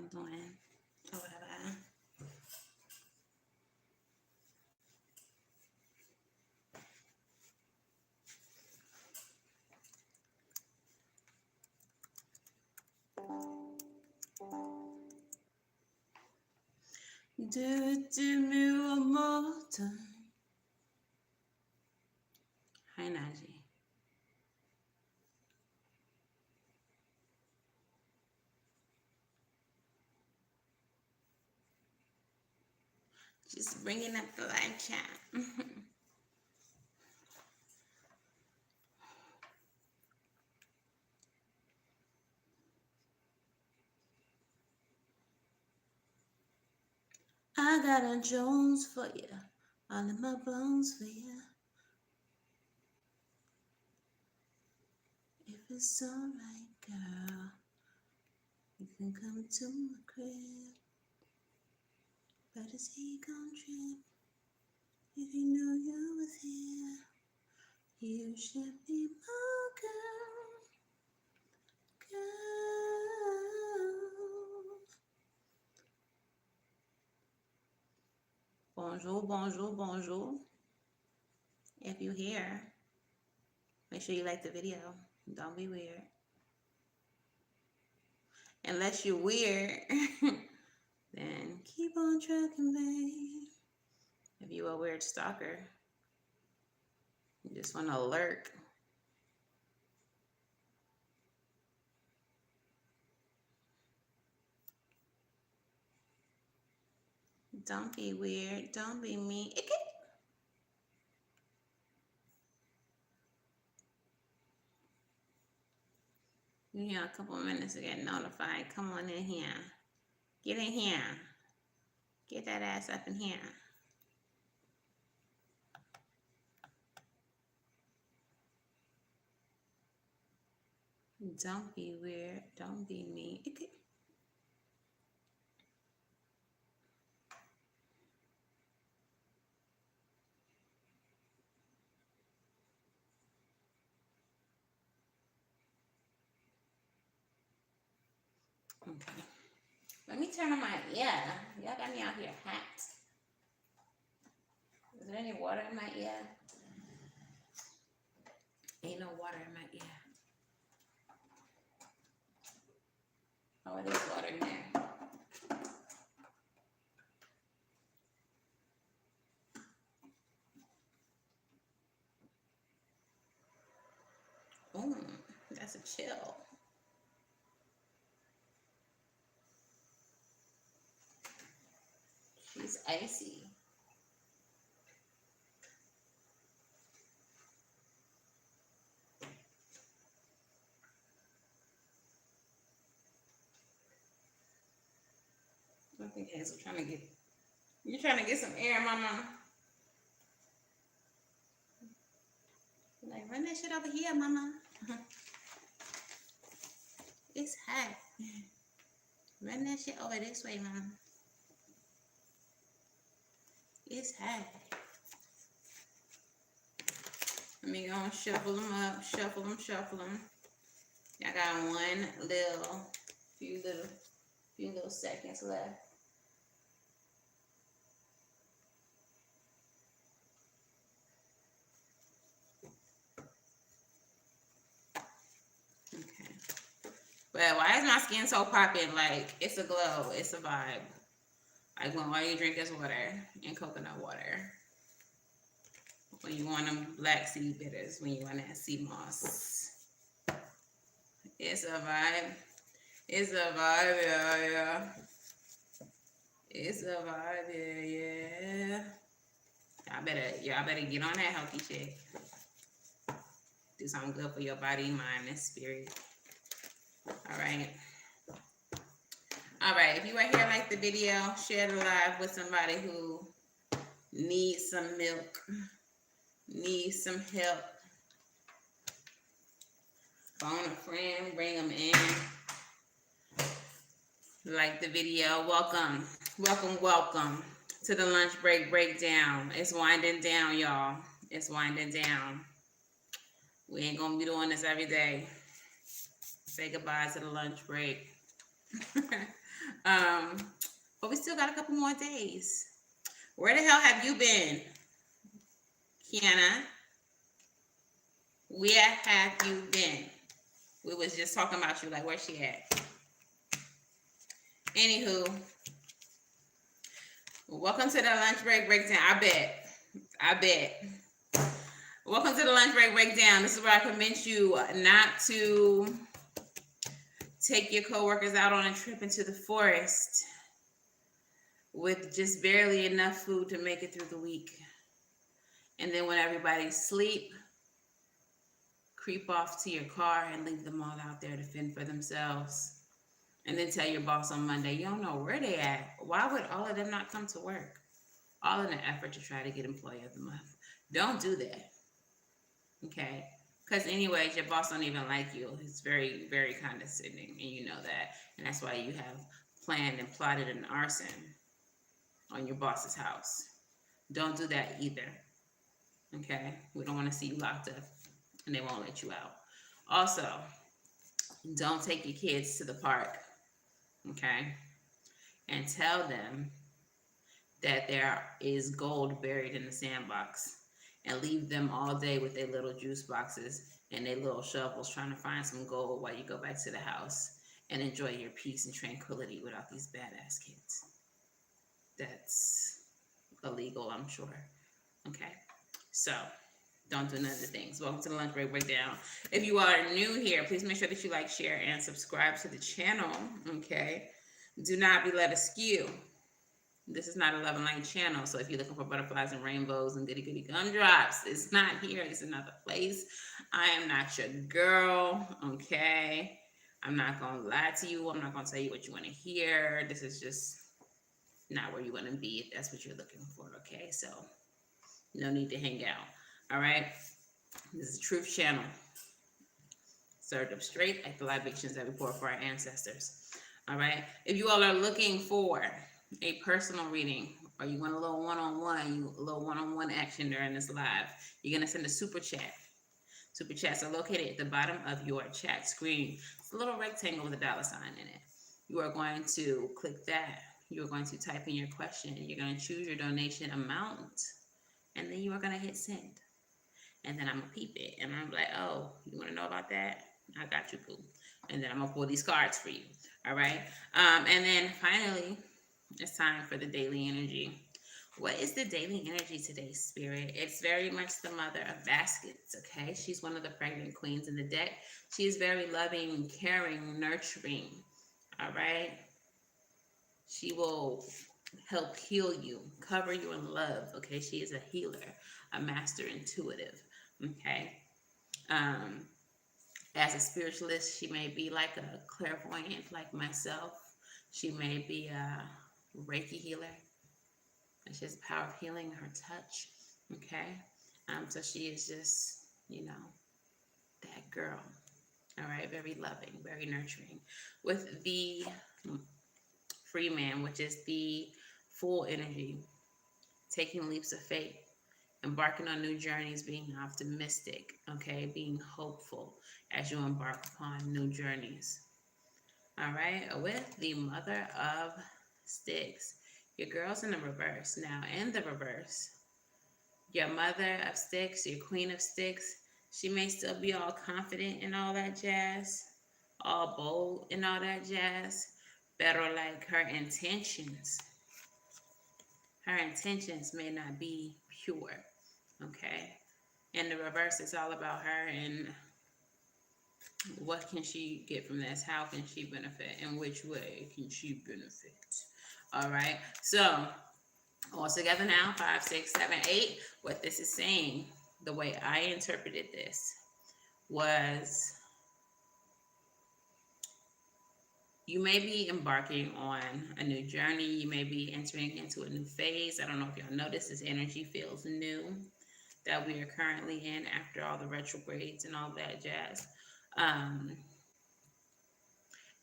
I'm doing or whatever. Do it to me one more time. Hi, Najee. Just bringing up the live chat. I got a Jones for you, all in my bones for you. If it's alright, girl, you can come to my crib. But is he gon' trip if he knew you was here? You should be my girl, girl. Bonjour, bonjour, bonjour. If you're here, make sure you like the video. Don't be weird. Unless you're weird, then keep on trucking, babe. If you're a weird stalker, you just want to lurk. Don't be weird. Don't be mean. You have a couple of minutes to get notified. Come on in here. Get in here. Get that ass up in here. Don't be weird. Don't be mean. Okay. Let me turn on my, y'all got me out here hot. Is there any water in my ear? Ain't no water in my ear. Oh, there's water in there. That's a chill. She's icy. I think Hazel you're trying to get some air, mama. Like, run that shit over here, mama. It's hot. Run that shit over this way, mama. It's hot. Let me go and shuffle them up. Shuffle them. I got few little seconds left. Okay. But why is my skin so popping? Like, it's a glow. It's a vibe. Like when all you drink is water and coconut water. When you want them black sea bitters. When you want that sea moss. It's a vibe. It's a vibe, yeah. It's a vibe, yeah. Y'all better get on that healthy shit. Do something good for your body, mind, and spirit. All right. If you are here, like the video, share the live with somebody who needs some milk, needs some help. Phone a friend, bring them in. Like the video. Welcome to the lunch break breakdown. It's winding down, y'all. It's winding down. We ain't gonna be doing this every day. Say goodbye to the lunch break. um, but we still got a couple more days. Where the hell have you been, Kiana? Where have you been? We was just talking about you, like where she at. Anywho, welcome to the lunch break breakdown. I bet. Welcome to the lunch break breakdown. This is where I convince you not to take your coworkers out on a trip into the forest with just barely enough food to make it through the week. And then when everybody's asleep, creep off to your car and leave them all out there to fend for themselves. And then tell your boss on Monday, you don't know where they at. Why would all of them not come to work? All in an effort to try to get employee of the month. Don't do that. Okay? Because anyways, your boss don't even like you. It's very, very condescending, and you know that. And that's why you have planned and plotted an arson on your boss's house. Don't do that either. Okay? We don't want to see you locked up, and they won't let you out. Also, don't take your kids to the park. Okay? And tell them that there is gold buried in the sandbox, and leave them all day with their little juice boxes and their little shovels trying to find some gold while you go back to the house and enjoy your peace and tranquility without these badass kids. That's illegal, I'm sure. Okay, so don't do none of the things. Welcome to the lunch break breakdown. If you are new here, please make sure that you like, share, and subscribe to the channel. Okay, do not be led askew. This is not a Love and Light channel, so if you're looking for butterflies and rainbows and goody goody gumdrops, it's not here. It's another place. I am not your girl, okay? I'm not going to lie to you. I'm not going to tell you what you want to hear. This is just not where you want to be if that's what you're looking for, okay? So no need to hang out, all right? This is a truth channel, served up straight like the libations that we pour for our ancestors, all right? If you all are looking for a personal reading, or you want a little one-on-one action during this live, you're going to send a super chat. Super chats are located at the bottom of your chat screen. It's a little rectangle with a dollar sign in it. You are going to click that. You're going to type in your question. You're going to choose your donation amount, and then you are going to hit send. And then I'm going to peep it, and I'm like, oh, you want to know about that? I got you, cool. And then I'm going to pull these cards for you, all right? And then finally, it's time for the daily energy. What is the daily energy today, Spirit? It's very much the mother of baskets, okay? She's one of the pregnant queens in the deck. She is very loving, caring, nurturing, all right? She will help heal you, cover you in love, okay? She is a healer, a master intuitive, okay? As a spiritualist, she may be like a clairvoyant like myself. She may be a Reiki healer. She has the power of healing her touch. Okay. So she is just, that girl. All right. Very loving, very nurturing. With the free man, which is the full energy, taking leaps of faith, embarking on new journeys, being optimistic, okay, being hopeful as you embark upon new journeys. All right. With the mother of sticks, your girl's in the reverse. Now, in the reverse, your mother of sticks, your queen of sticks, she may still be all confident and all that jazz, all bold and all that jazz, but like her intentions may not be pure, okay? In the reverse, it's all about her and what can she get from this? How can she benefit? In which way can she benefit? All right, so all together now, 5, 6, 7, 8. What this is saying, the way I interpreted this, was you may be embarking on a new journey. You may be entering into a new phase. I don't know if y'all notice this energy feels new that we are currently in after all the retrogrades and all that jazz.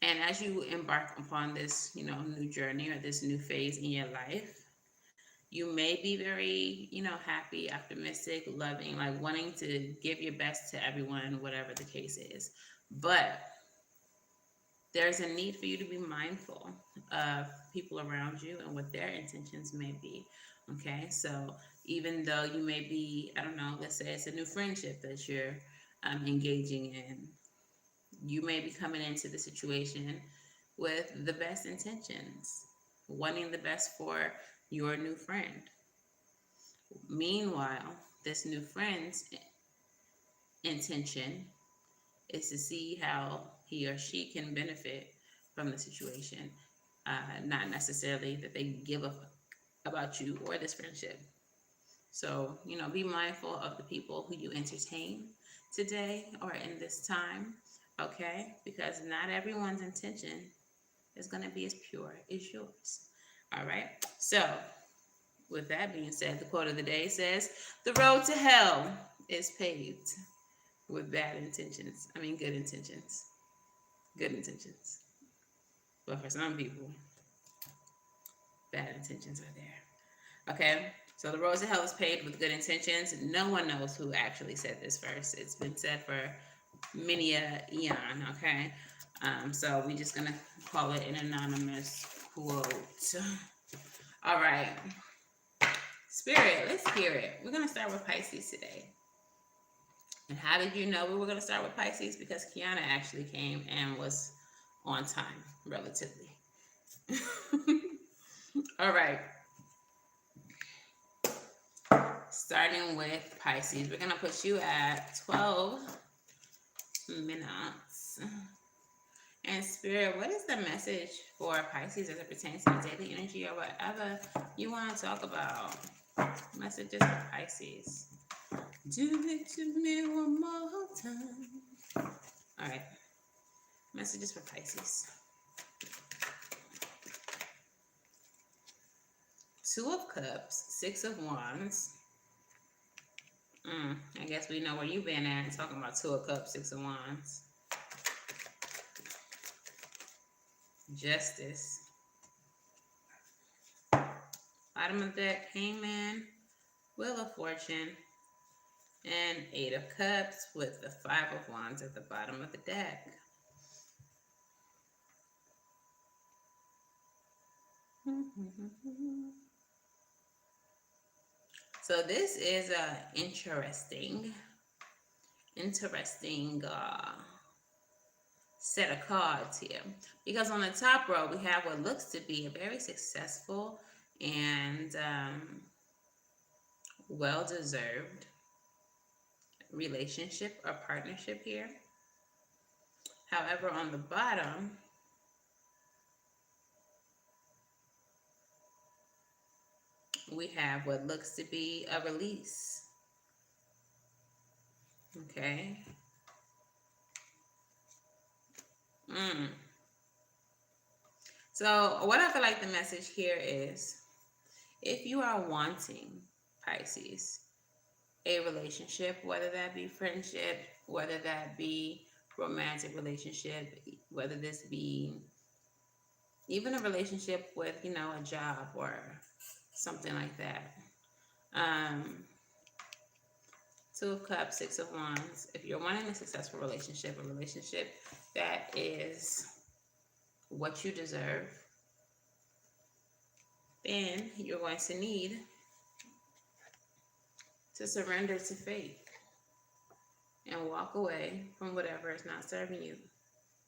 And as you embark upon this, new journey or this new phase in your life, you may be very, happy, optimistic, loving, like wanting to give your best to everyone, whatever the case is. But there's a need for you to be mindful of people around you and what their intentions may be. Okay, so even though you may be, I don't know, let's say it's a new friendship that you're engaging in, you may be coming into the situation with the best intentions, wanting the best for your new friend. Meanwhile, this new friend's intention is to see how he or she can benefit from the situation, not necessarily that they give a fuck about you or this friendship. So, be mindful of the people who you entertain today or in this time, okay? Because not everyone's intention is going to be as pure as yours. All right? So, with that being said, the quote of the day says, "The road to hell is paved with bad intentions. I mean, good intentions. Good intentions. But for some people, bad intentions are there." Okay? So the road to hell is paved with good intentions. No one knows who actually said this verse. It's been said for many a eon, okay? So we're just gonna call it an anonymous quote. All right. Spirit, let's hear it. We're gonna start with Pisces today. And how did you know we were gonna start with Pisces? Because Kiana actually came and was on time, relatively. All right. Starting with Pisces, we're gonna put you at 12 minutes. And Spirit, what is the message for Pisces as it pertains to the daily energy or whatever you want to talk about? Messages for Pisces. Do it to me one more time. All right. Messages for Pisces. Two of Cups, Six of Wands. I guess we know where you've been at talking about Two of Cups, Six of Wands. Justice. Bottom of the deck, Hangman, Wheel of Fortune, and Eight of Cups with the Five of Wands at the bottom of the deck. So this is a interesting set of cards here, because on the top row we have what looks to be a very successful and well-deserved relationship or partnership here. However, on the bottom, we have what looks to be a release. Okay. So what I feel like the message here is, if you are wanting, Pisces, a relationship, whether that be friendship, whether that be romantic relationship, whether this be even a relationship with, a job or something like that. Two of Cups, Six of Wands. If you're wanting a successful relationship, a relationship that is what you deserve, then you're going to need to surrender to fate and walk away from whatever is not serving you,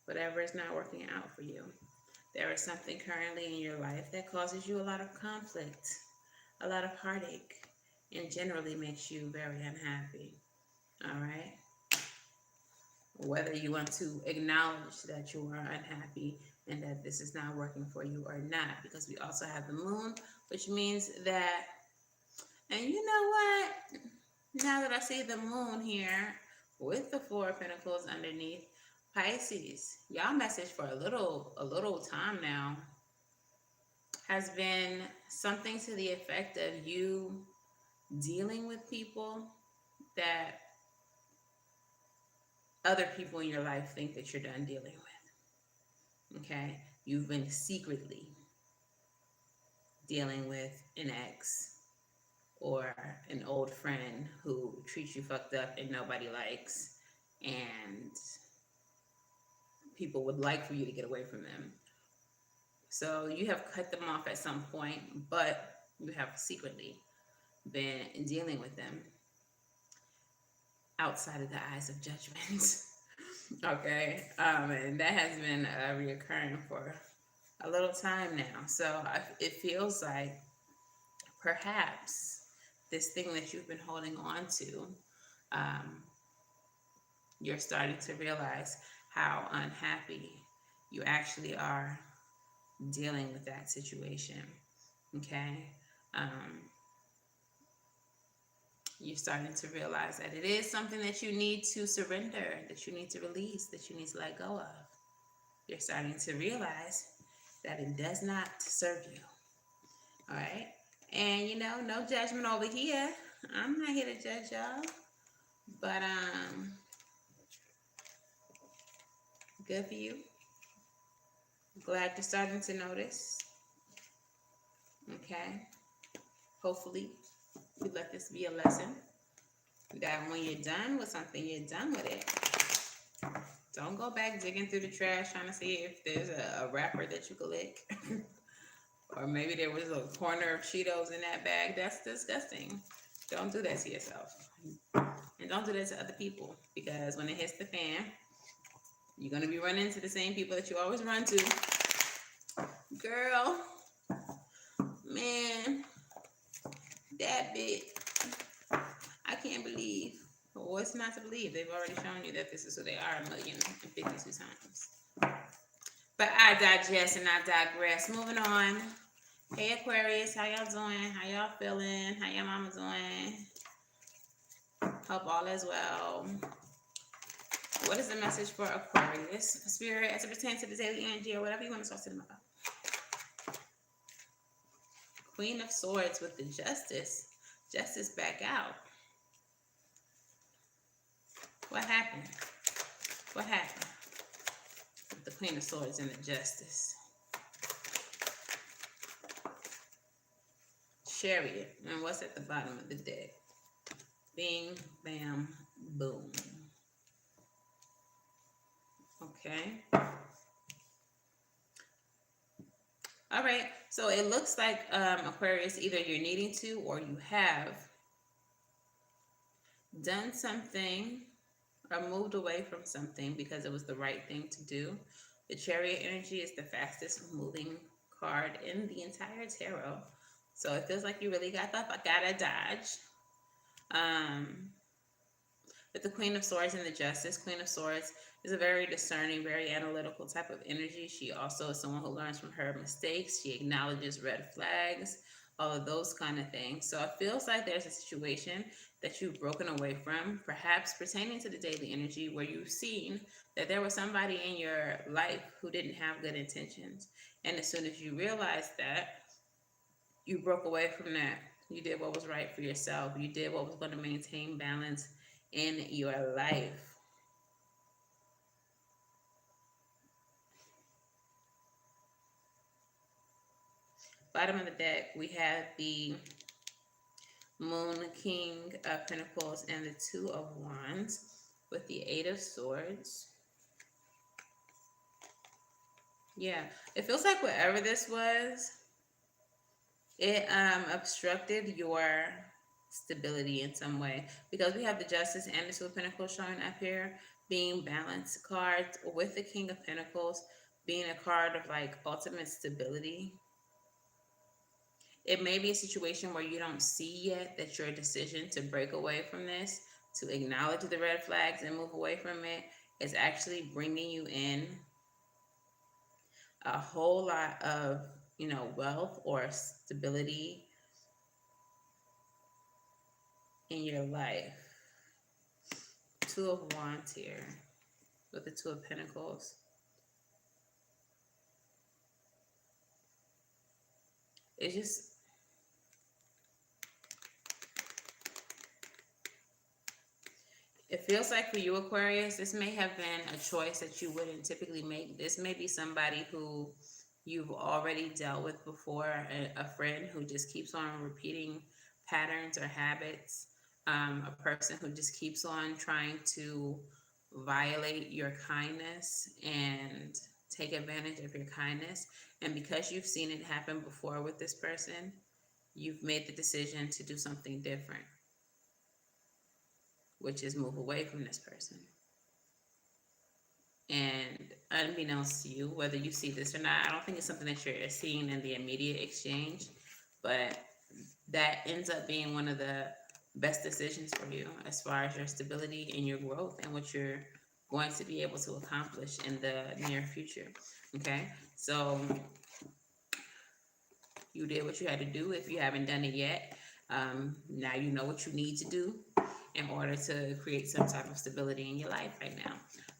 whatever is not working out for you. There is something currently in your life that causes you a lot of conflict, a lot of heartache, and generally makes you very unhappy. All right? Whether you want to acknowledge that you are unhappy and that this is not working for you or not, because we also have the moon, which means that, and you know what? Now that I see the moon here with the Four of Pentacles underneath, Pisces, y'all message for a little time now has been something to the effect of you dealing with people that other people in your life think that you're done dealing with. Okay? You've been secretly dealing with an ex or an old friend who treats you fucked up and nobody likes, and people would like for you to get away from them. So you have cut them off at some point, but you have secretly been dealing with them outside of the eyes of judgment. Okay, and that has been reoccurring for a little time now. So it feels like perhaps this thing that you've been holding on to, um, you're starting to realize how unhappy you actually are dealing with that situation. Okay. Um, you're starting to realize that it is something that you need to surrender, that you need to release, that you need to let go of. You're starting to realize that it does not serve you. All right. And no judgment over here. I'm not here to judge y'all. But good for you. Glad you're starting to notice. Okay. Hopefully you let this be a lesson. That when you're done with something, you're done with it. Don't go back digging through the trash trying to see if there's a wrapper that you can lick. Or maybe there was a corner of Cheetos in that bag. That's disgusting. Don't do that to yourself. And don't do that to other people. Because when it hits the fan, you're going to be running into the same people that you always run to. Girl, man, that bit, I can't believe. What's not to believe? They've already shown you that this is who they are 1,052 times. But I digest and I digress. Moving on. Hey Aquarius, how y'all doing? How y'all feeling? How your mama doing? Hope all is well. What is the message for Aquarius? Spirit, as it pertains to the daily energy or whatever you want to talk to them about. Queen of Swords with the Justice. Justice back out. What happened? What happened with the Queen of Swords and the Justice? Chariot. And what's at the bottom of the deck? Bing, bam, boom. Okay. All right. So it looks like Aquarius, either you're needing to or you have done something or moved away from something because it was the right thing to do. The Chariot energy is the fastest moving card in the entire tarot. So it feels like you really got a dodge. With the Queen of Swords and the Justice, Queen of Swords is a very discerning, very analytical type of energy. She also is someone who learns from her mistakes. She acknowledges red flags, all of those kind of things. So it feels like there's a situation that you've broken away from, perhaps pertaining to the daily energy, where you've seen that there was somebody in your life who didn't have good intentions. And as soon as you realized that, you broke away from that. You did what was right for yourself. You did what was going to maintain balance in your life. Bottom of the deck, we have the Moon, King of Pentacles, and the Two of Wands with the Eight of Swords. Yeah, it feels like whatever this was, it obstructed your stability in some way, because we have the Justice and the Two of Pentacles showing up here being balanced cards, with the King of Pentacles being a card of like ultimate stability. It may be a situation where you don't see yet that your decision to break away from this, to acknowledge the red flags and move away from it, is actually bringing you in a whole lot of wealth or stability in your life. Two of Wands here with the Two of Pentacles. It's just, it feels like for you, Aquarius, this may have been a choice that you wouldn't typically make. This may be somebody who you've already dealt with before, a friend who just keeps on repeating patterns or habits, a person who just keeps on trying to violate your kindness and take advantage of your kindness. And because you've seen it happen before with this person, you've made the decision to do something different, which is move away from this person. And unbeknownst to you, whether you see this or not, I don't think it's something that you're seeing in the immediate exchange, but that ends up being one of the best decisions for you as far as your stability and your growth and what you're going to be able to accomplish in the near future. Okay, so you did what you had to do. If you haven't done it yet, now you know what you need to do in order to create some type of stability in your life right now.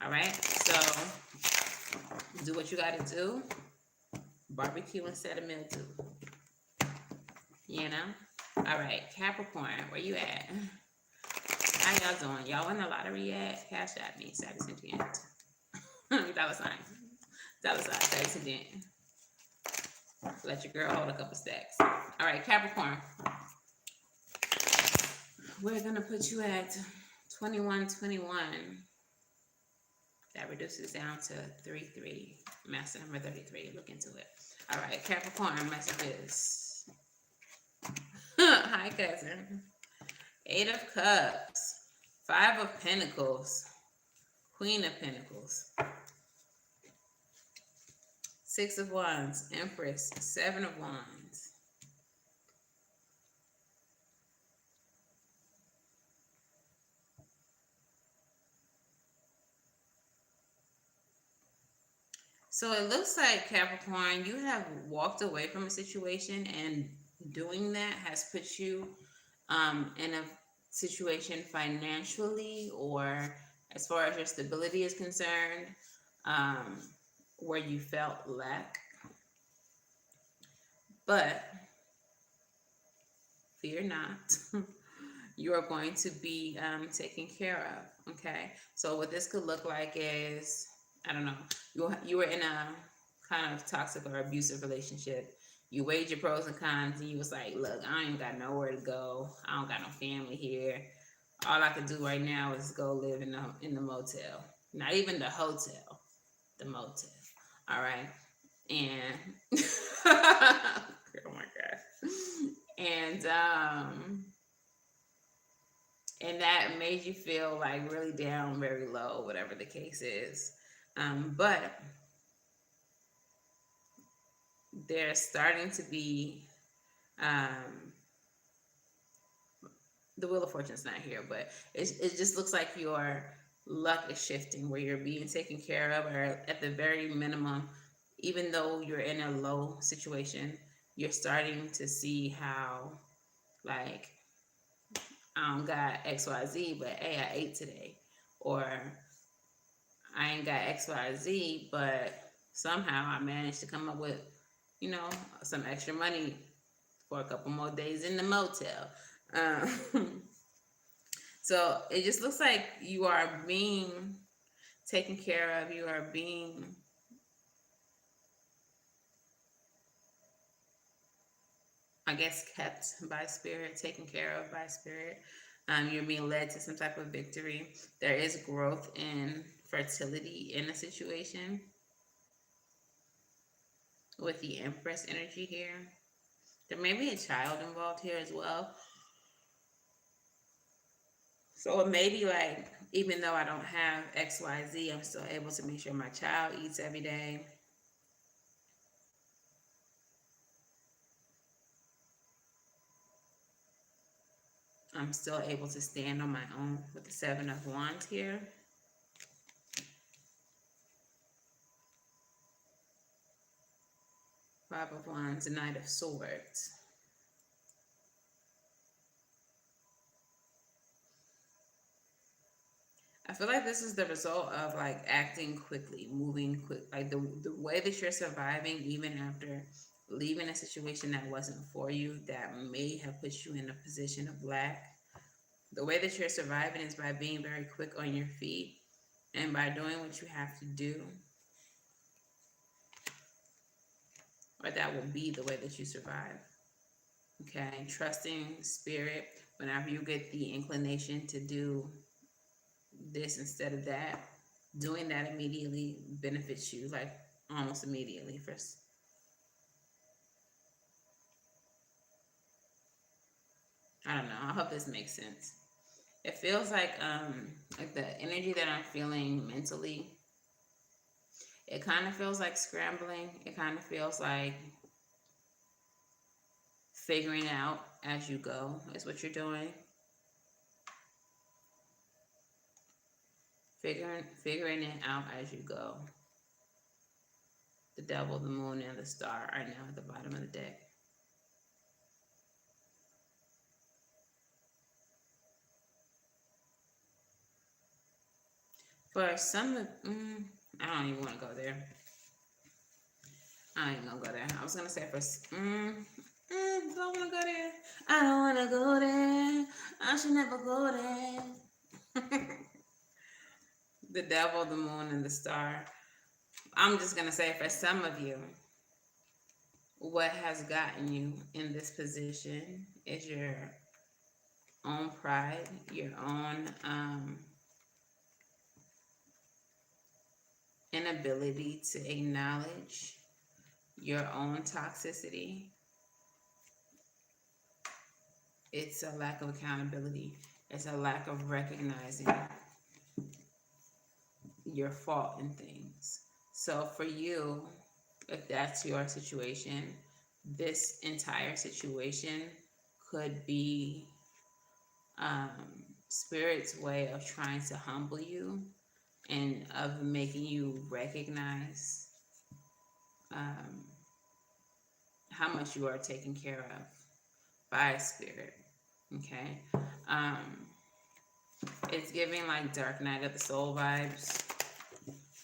All right, so do what you got to do. Barbecue instead of mildew. You know? All right, Capricorn, where you at? How y'all doing? Y'all win the lottery yet? Cash at me, Savy Sentient. Dollar sign. Dollar sign, Savy Sentient. Let your girl hold a couple stacks. All right, Capricorn. We're going to put you at 2121. That reduces down to 33. Master number 33. Look into it. All right, Capricorn messages. Hi, cousin. 8 of Cups. 5 of Pentacles. Queen of Pentacles. 6 of Wands. Empress. 7 of Wands. So it looks like, Capricorn, you have walked away from a situation, and doing that has put you in a situation financially or as far as your stability is concerned, where you felt lack. But fear not. You are going to be taken care of. Okay. So what this could look like is, I don't know, you were in a kind of toxic or abusive relationship. You weighed your pros and cons, and you was like, look, I ain't got nowhere to go. I don't got no family here. All I can do right now is go live in the motel. Not even the hotel, the motel. All right. And oh my God. And that made you feel like really down, very low, whatever the case is. But there's starting to be the Wheel of Fortune's not here, but it just looks like your luck is shifting, where you're being taken care of, or at the very minimum, even though you're in a low situation, you're starting to see how, like, I don't got XYZ, but hey, I ate today. Or I ain't got XYZ, but somehow I managed to come up with, some extra money for a couple more days in the motel. So it just looks like you are being taken care of. You are being kept by spirit, taken care of by spirit. You're being led to some type of victory. There is growth in fertility in a situation with the Empress energy here. There may be a child involved here as well. So it may be like, even though I don't have XYZ, I'm still able to make sure my child eats every day. I'm still able to stand on my own with the 7 of Wands here. Five of Wands, Knight of Swords. I feel like this is the result of like acting quickly, moving quick, like the way that you're surviving, even after leaving a situation that wasn't for you, that may have put you in a position of lack. The way that you're surviving is by being very quick on your feet and by doing what you have to do. Or that will be the way that you survive. Okay, trusting spirit whenever you get the inclination to do this instead of that, doing that immediately benefits you, like almost immediately. First, I don't know. I hope this makes sense. It feels like the energy that I'm feeling mentally. It kind of feels like scrambling. It kind of feels like figuring it out as you go is what you're doing. Figuring it out as you go. The devil, the moon, and the star are now at the bottom of the deck. For some of, I don't even want to go there. I ain't gonna go there. I was gonna say do I want to go there? I don't want to go there. I should never go there. The devil, the moon, and the star. I'm just gonna say for some of you, what has gotten you in this position is your own pride, your own inability to acknowledge your own toxicity. It's a lack of accountability. It's a lack of recognizing your fault in things. So for you, if that's your situation, this entire situation could be Spirit's way of trying to humble you and of making you recognize how much you are taken care of by Spirit. Okay? It's giving like Dark Night of the Soul vibes.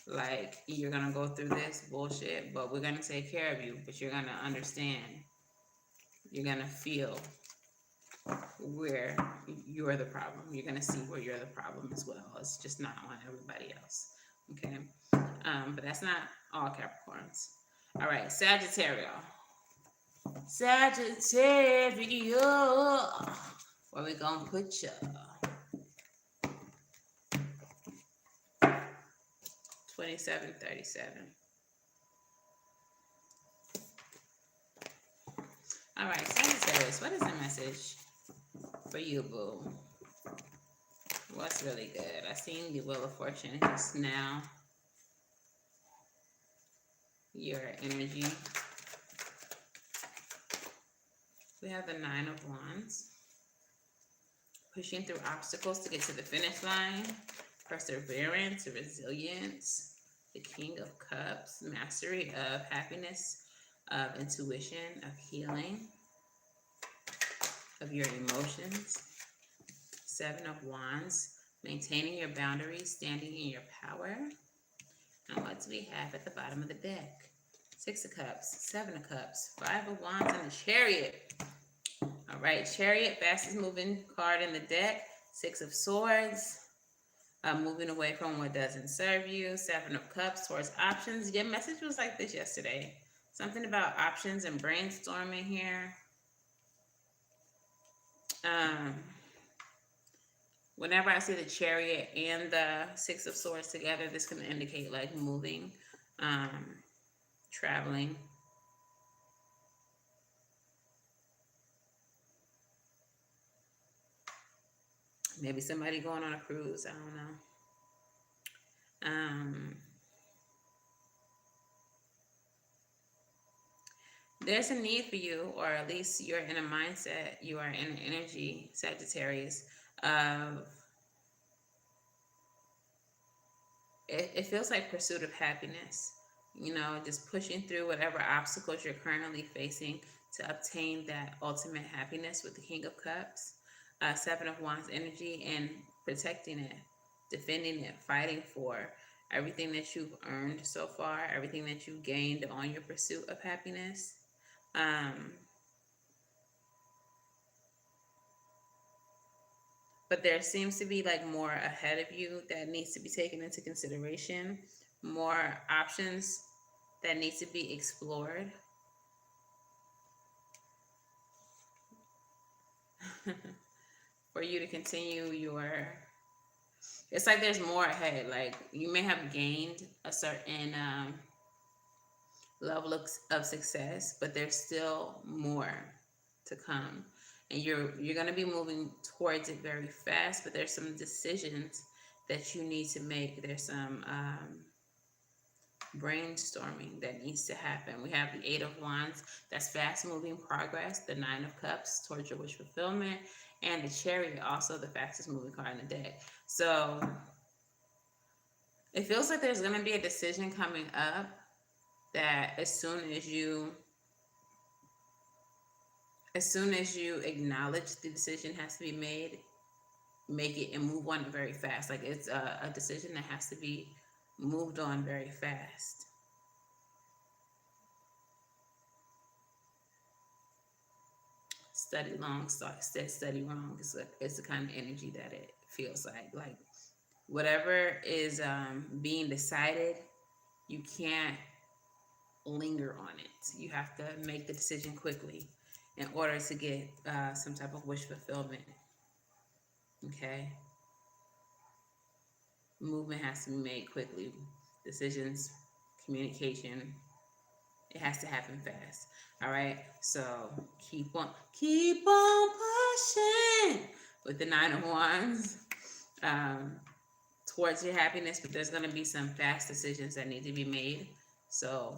Like, you're gonna go through this bullshit, but we're gonna take care of you. But you're gonna understand. You're gonna feel where you're the problem. You're gonna see where you're the problem as well. It's just not on everybody else. Okay? But that's not all Capricorns. All right, Sagittarius. Where we gonna put you? 2737. All right, Sagittarius, what is the message for you, boo? What's really good? I seen the Wheel of Fortune just now. Your energy. We have the Nine of Wands. Pushing through obstacles to get to the finish line. Perseverance, resilience. The King of Cups. Mastery of happiness, of intuition, of healing, of your emotions. Seven of Wands. Maintaining your boundaries, standing in your power. And what do we have at the bottom of the deck? Six of Cups, Seven of Cups, Five of Wands, and the Chariot. All right, Chariot, fastest moving card in the deck. Six of Swords, moving away from what doesn't serve you. Seven of Cups, towards options. Your message was like this yesterday. Something about options and brainstorming here. Whenever I see the Chariot and the Six of Swords together, this can indicate like moving, traveling. Maybe somebody going on a cruise. I don't know. There's a need for you, or at least you're in a mindset, you are in an energy, Sagittarius, of it feels like pursuit of happiness. You know, just pushing through whatever obstacles you're currently facing to obtain that ultimate happiness with the King of Cups. Seven of Wands energy, and protecting it, defending it, fighting for everything that you've earned so far, everything that you've gained on your pursuit of happiness. But there seems to be like more ahead of you that needs to be taken into consideration, more options that need to be explored. For you to continue your It's like there's more ahead. Like you may have gained a certain level of success, but there's still more to come. And you're going to be moving towards it very fast, but there's some decisions that you need to make. There's some brainstorming that needs to happen. We have the Eight of Wands, that's fast moving progress, the Nine of Cups towards your wish fulfillment, and the Chariot, also the fastest moving card in the deck. So it feels like there's going to be a decision coming up that as soon as you acknowledge the decision has to be made, make it and move on very fast. Like it's a decision that has to be moved on very fast. Study long, study wrong. It's the kind of energy that it feels like. Like whatever is being decided, you can't linger on it. You have to make the decision quickly in order to get some type of wish fulfillment. Okay? Movement has to be made quickly. Decisions, communication, it has to happen fast. All right? So keep on pushing with the Nine of Wands towards your happiness, but there's going to be some fast decisions that need to be made. So,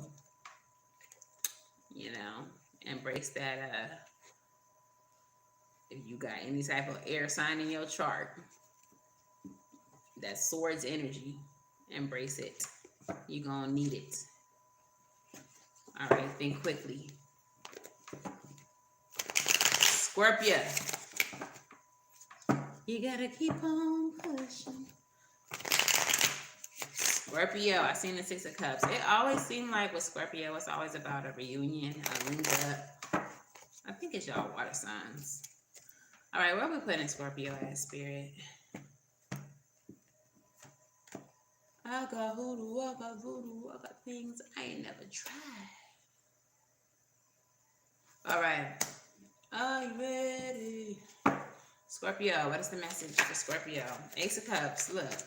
embrace that. If you got any type of air sign in your chart, that swords energy, embrace it. You're going to need it. All right, think quickly. Scorpio. You got to keep on pushing. Scorpio, I seen the Six of Cups. It always seemed like with Scorpio, it's always about a reunion, a link up. I think it's y'all water signs. All right, where we putting Scorpio at, Spirit? I got voodoo, I got things I ain't never tried. All right, are you ready? Scorpio, what is the message for Scorpio? Ace of Cups, look.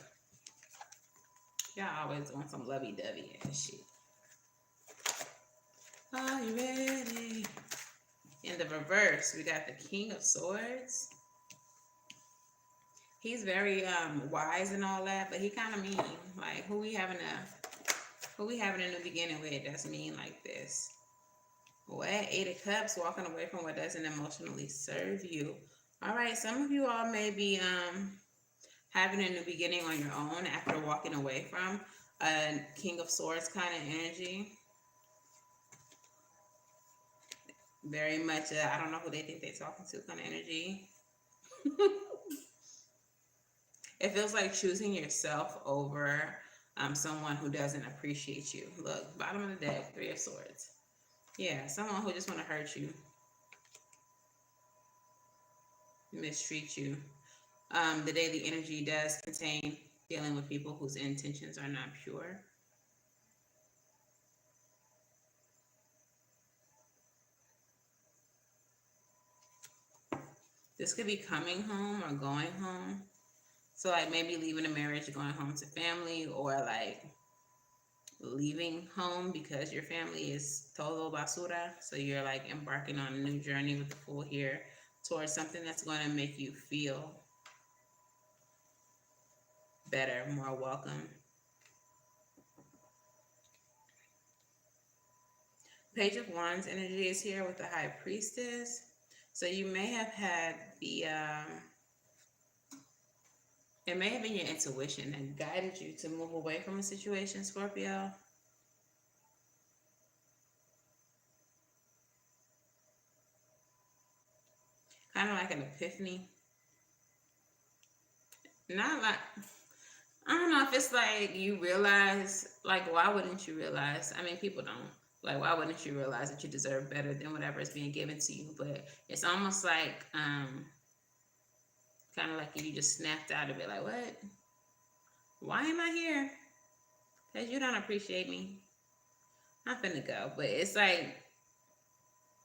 Y'all always on some lovey-dovey ass shit. Are you ready? In the reverse, we got the King of Swords. He's very wise and all that, but he kind of mean. Like who we having a new beginning with that's mean like this? What? Eight of Cups, walking away from what doesn't emotionally serve you. All right, some of you all may be having a new beginning on your own after walking away from a King of Swords kind of energy. Very much, I don't know who they think they're talking to kind of energy. It feels like choosing yourself over someone who doesn't appreciate you. Look, bottom of the deck, Three of Swords. Yeah, someone who just want to hurt you, mistreat you. The daily energy does contain dealing with people whose intentions are not pure. This could be coming home or going home. So like maybe leaving a marriage, going home to family, or like leaving home because your family is todo basura. So you're like embarking on a new journey with the Fool here towards something that's going to make you feel better, more welcome. Page of Wands energy is here with the High Priestess. So you may have had the it may have been your intuition that guided you to move away from a situation, Scorpio. Kind of like an epiphany. Not like, I don't know if it's like you realize, like, why wouldn't you realize? I mean, people don't. Like, why wouldn't you realize that you deserve better than whatever is being given to you? But it's almost like, kind of like you just snapped out of it. Like, what? Why am I here? Because you don't appreciate me. I'm finna go. But it's like,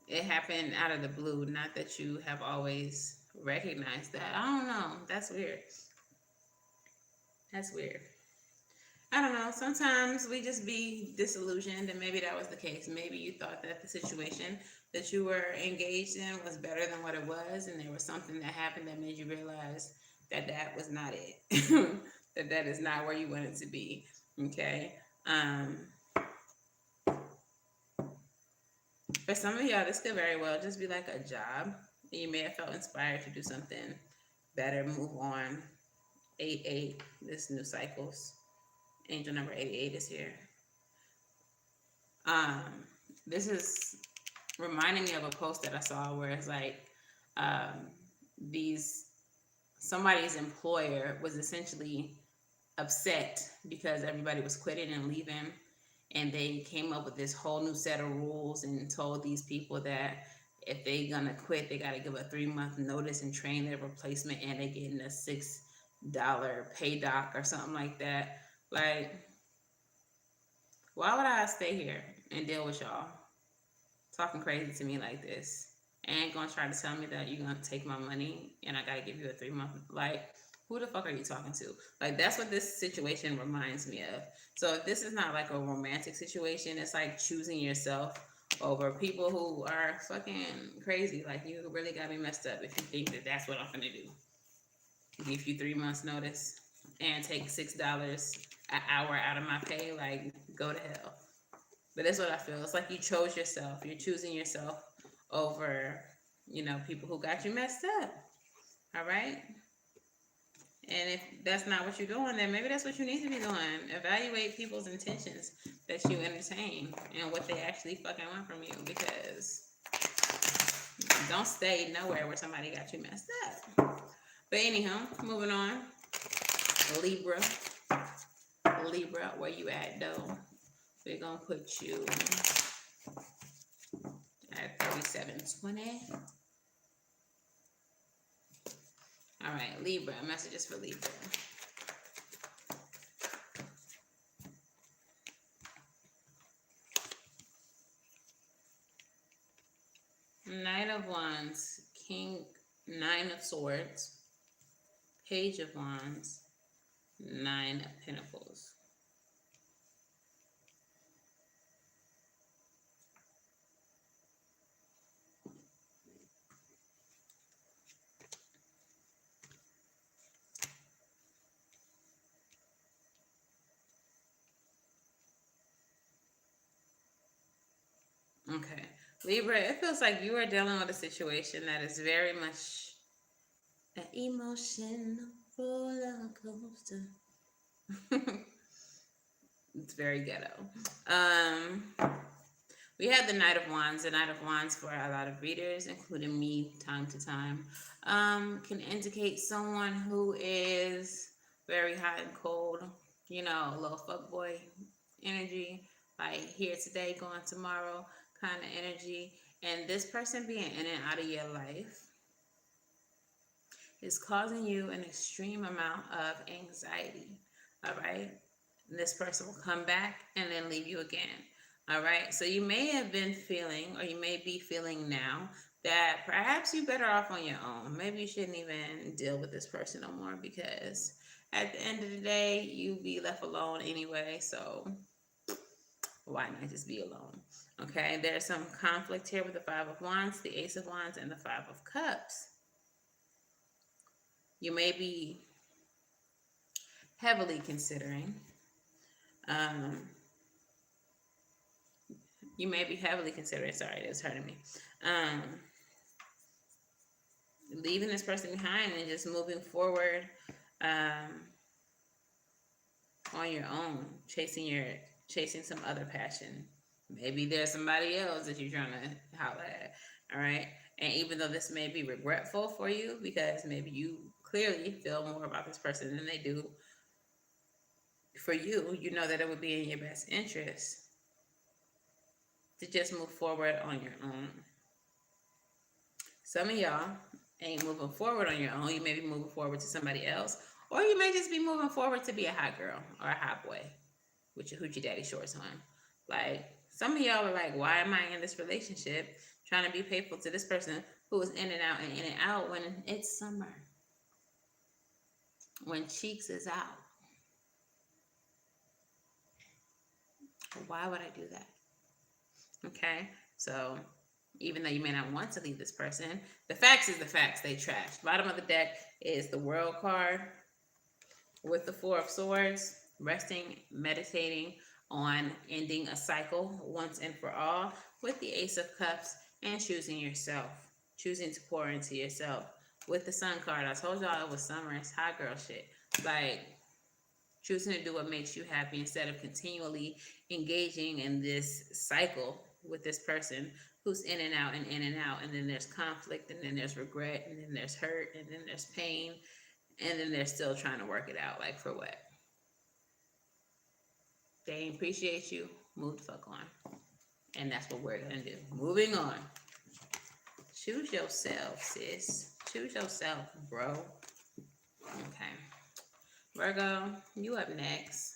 it happened out of the blue. Not that you have always recognized that. I don't know. That's weird. That's weird. I don't know. Sometimes we just be disillusioned, and maybe that was the case. Maybe you thought that the situation that you were engaged in was better than what it was, and there was something that happened that made you realize that that was not it. That that is not where you wanted to be. Okay. Um, for some of y'all, this could very well just be like a job. You may have felt inspired to do something better, move on. 88, this new cycles. Angel number 88 is here. Um, this is reminding me of a post that I saw where it's like um, these somebody's employer was essentially upset because everybody was quitting and leaving, and they came up with this whole new set of rules and told these people that if they gonna quit, they gotta give a 3 month notice and train their replacement, and they getting a $6 pay doc or something like that. Like, why would I stay here and deal with y'all talking crazy to me like this? And gonna try to tell me that you're gonna take my money and I gotta give you a 3 month. Like, who the fuck are you talking to? Like, that's what this situation reminds me of. So if this is not like a romantic situation, it's like choosing yourself over people who are fucking crazy. Like, you really got me messed up if you think that that's what I'm gonna do. Give you 3 months notice and take $6 an hour out of my pay. Like, go to hell. But that's what I feel. It's like you chose yourself. You're choosing yourself over, people who got you messed up. All right? And if that's not what you're doing, then maybe that's what you need to be doing. Evaluate people's intentions that you entertain and what they actually fucking want from you, because don't stay nowhere where somebody got you messed up. But anyhow, moving on. Libra. Libra, where you at though? We're gonna put you at 3720. All right, Libra, messages for Libra. Knight of Wands, Nine of Swords, Page of Wands, Nine of Pentacles. Okay. Libra, it feels like you are dealing with a situation that is very much an emotional roller coaster. It's very ghetto. We have the Knight of Wands. The Knight of Wands, for a lot of readers, including me, time to time, can indicate someone who is very hot and cold. A little fuckboy energy, like here today, gone tomorrow kind of energy. And this person being in and out of your life is causing you an extreme amount of anxiety. All right. And this person will come back and then leave you again. All right. So you may have been feeling, or you may be feeling now, that perhaps you're better off on your own. Maybe you shouldn't even deal with this person no more, because at the end of the day, you'll be left alone anyway. So why not just be alone? Okay. There's some conflict here with the Five of Wands, the Ace of Wands, and the Five of Cups. You may be heavily considering sorry, it was hurting me, leaving this person behind and just moving forward on your own, chasing some other passion. Maybe there's somebody else that you're trying to holler at. All right. And even though this may be regretful for you, because maybe you clearly feel more about this person than they do for you, you know that it would be in your best interest to just move forward on your own. Some of y'all ain't moving forward on your own. You may be moving forward to somebody else, or you may just be moving forward to be a hot girl or a hot boy with your hoochie daddy shorts on. Like, some of y'all are like, why am I in this relationship trying to be faithful to this person who is in and out and in and out when it's summer, when cheeks is out? Why would I do that? Okay, so even though you may not want to leave this person, the facts is the facts. They trash. Bottom of the deck is the World card with the Four of Swords, resting, meditating on ending a cycle once and for all, with the Ace of Cups, and choosing yourself, choosing to pour into yourself. With the Sun card, I told y'all it was summer, it's hot girl shit. Like, choosing to do what makes you happy instead of continually engaging in this cycle with this person who's in and out and in and out. And then there's conflict, and then there's regret, and then there's hurt, and then there's pain, and then they're still trying to work it out. Like, for what? They ain't appreciate you. Move the fuck on. And that's what we're gonna do. Moving on. Choose yourself, sis. Choose yourself, bro. Okay. Virgo, you up next.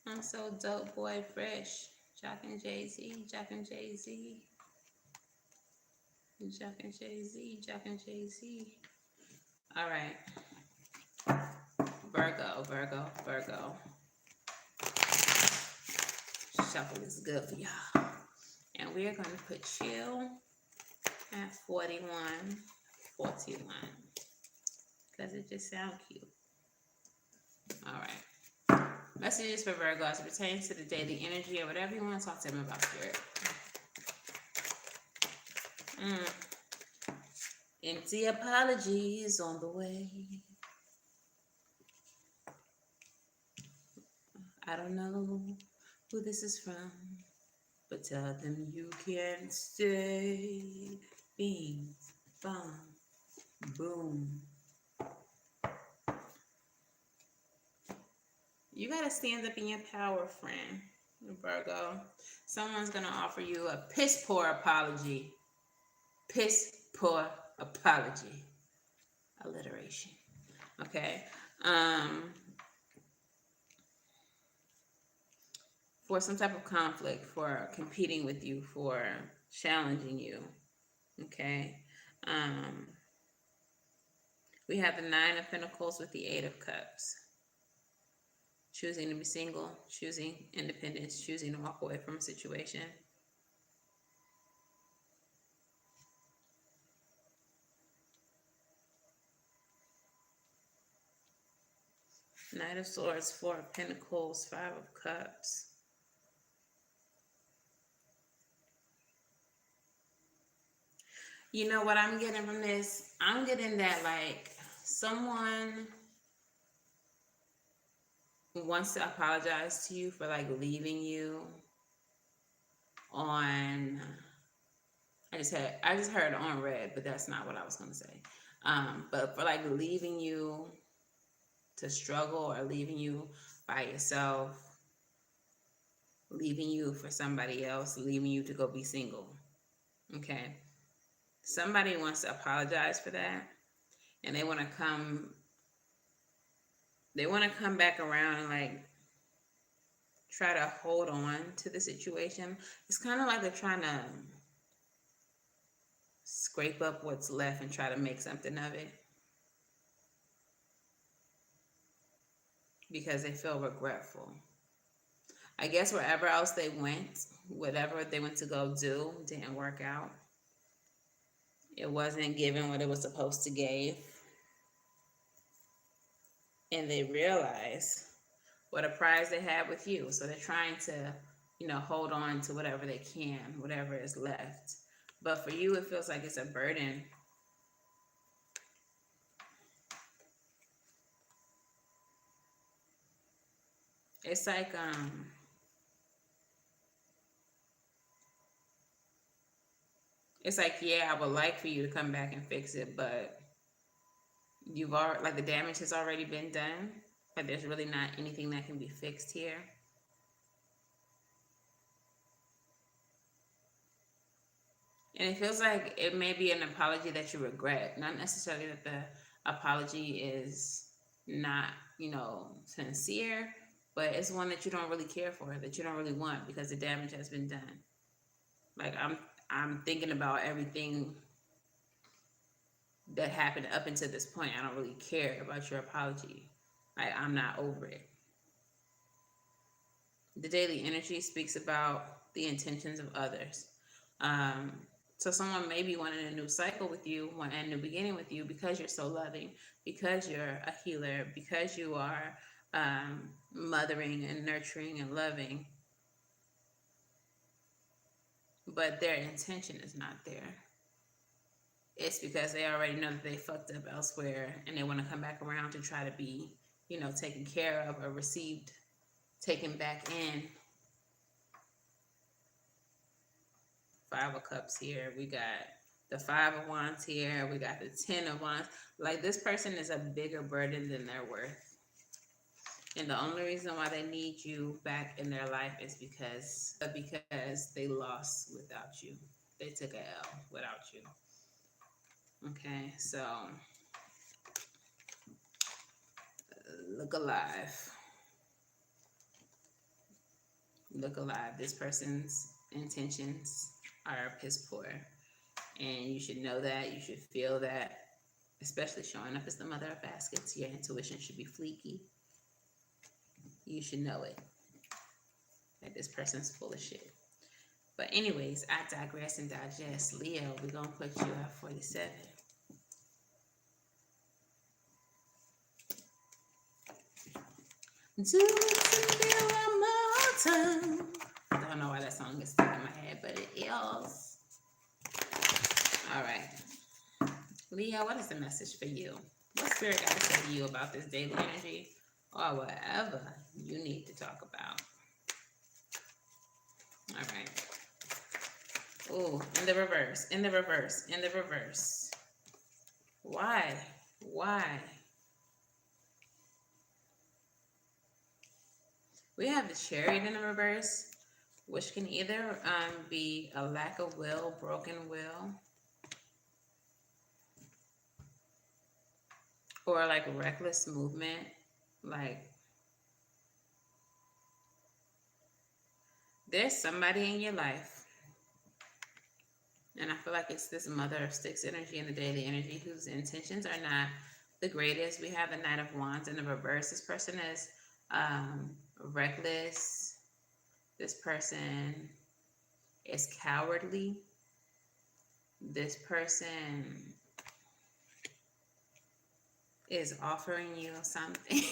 I'm so dope, boy, fresh. Jockin' Jay-Z, jockin' Jay-Z. Jockin' Jay-Z, jockin' Jay-Z. All right. Virgo, Virgo, Virgo. Shuffle is good for y'all. And we're going to put you at 41, 41. Because it just sounds cute. All right. Messages for Virgo as it pertains to the daily energy or whatever you want to talk to them about, spirit. Empty apologies on the way. I don't know who this is from, but tell them you can't stay. Bing, bong, boom. You gotta stand up in your power, friend, Virgo. Someone's gonna offer you a piss poor apology. Piss poor apology. Alliteration. Okay. For some type of conflict, for competing with you, for challenging you. Okay. We have the Nine of Pentacles with the Eight of Cups. Choosing to be single, choosing independence, choosing to walk away from a situation. Knight of Swords, Four of Pentacles, Five of Cups. You know what I'm getting from this? I'm getting that, like, someone wants to apologize to you for, like, leaving you on... I just heard on red, but that's not what I was going to say. But for, like, leaving you to struggle, or leaving you by yourself, leaving you for somebody else, leaving you to go be single. Okay? Somebody wants to apologize for that, and they want to come back around and, like, try to hold on to the situation. It's kind of like they're trying to scrape up what's left and try to make something of it, because they feel regretful. I guess wherever else they went, whatever they went to go do didn't work out. It wasn't given what it was supposed to give. And they realize what a prize they have with you. So they're trying to, hold on to whatever they can, whatever is left. But for you, it feels like it's a burden. It's like, yeah, I would like for you to come back and fix it, but you've already, like, the damage has already been done. Like, there's really not anything that can be fixed here. And it feels like it may be an apology that you regret. Not necessarily that the apology is not, sincere, but it's one that you don't really care for, that you don't really want, because the damage has been done. Like, I'm thinking about everything that happened up until this point. I don't really care about your apology. Like, I'm not over it. The daily energy speaks about the intentions of others. Um, so someone may be wanting a new cycle with you, want a new beginning with you because you're so loving, because you're a healer, because you are mothering and nurturing and loving. But their intention is not there. It's because they already know that they fucked up elsewhere and they want to come back around to try to be, taken care of or received, taken back in. Five of Cups here. We got the Five of Wands here. We got the Ten of Wands. Like, this person is a bigger burden than they're worth. And the only reason why they need you back in their life is because they lost without you. They took a L without you. Okay, so look alive. Look alive. This person's intentions are piss poor. And you should know that. You should feel that. Especially showing up as the mother of baskets. Your intuition should be fleeky. You should know it. That this person's full of shit. But anyways, I digress and digest. Leo, we're going to put you at 47. Do it one more time. I don't know why that song is stuck in my head, but it is. All right. Leo, what is the message for you? What spirit got to say to you about this daily energy or whatever you need to talk about? All right. Oh, in the reverse, in the reverse, in the reverse. Why? Why? We have the Chariot in the reverse, which can either be a lack of will, broken will, or like reckless movement. Like, there's somebody in your life, and I feel like it's this Mother of Sticks energy and the daily energy whose intentions are not the greatest. We have the Knight of Wands in the reverse. This person is reckless. This person is cowardly. This person is offering you something.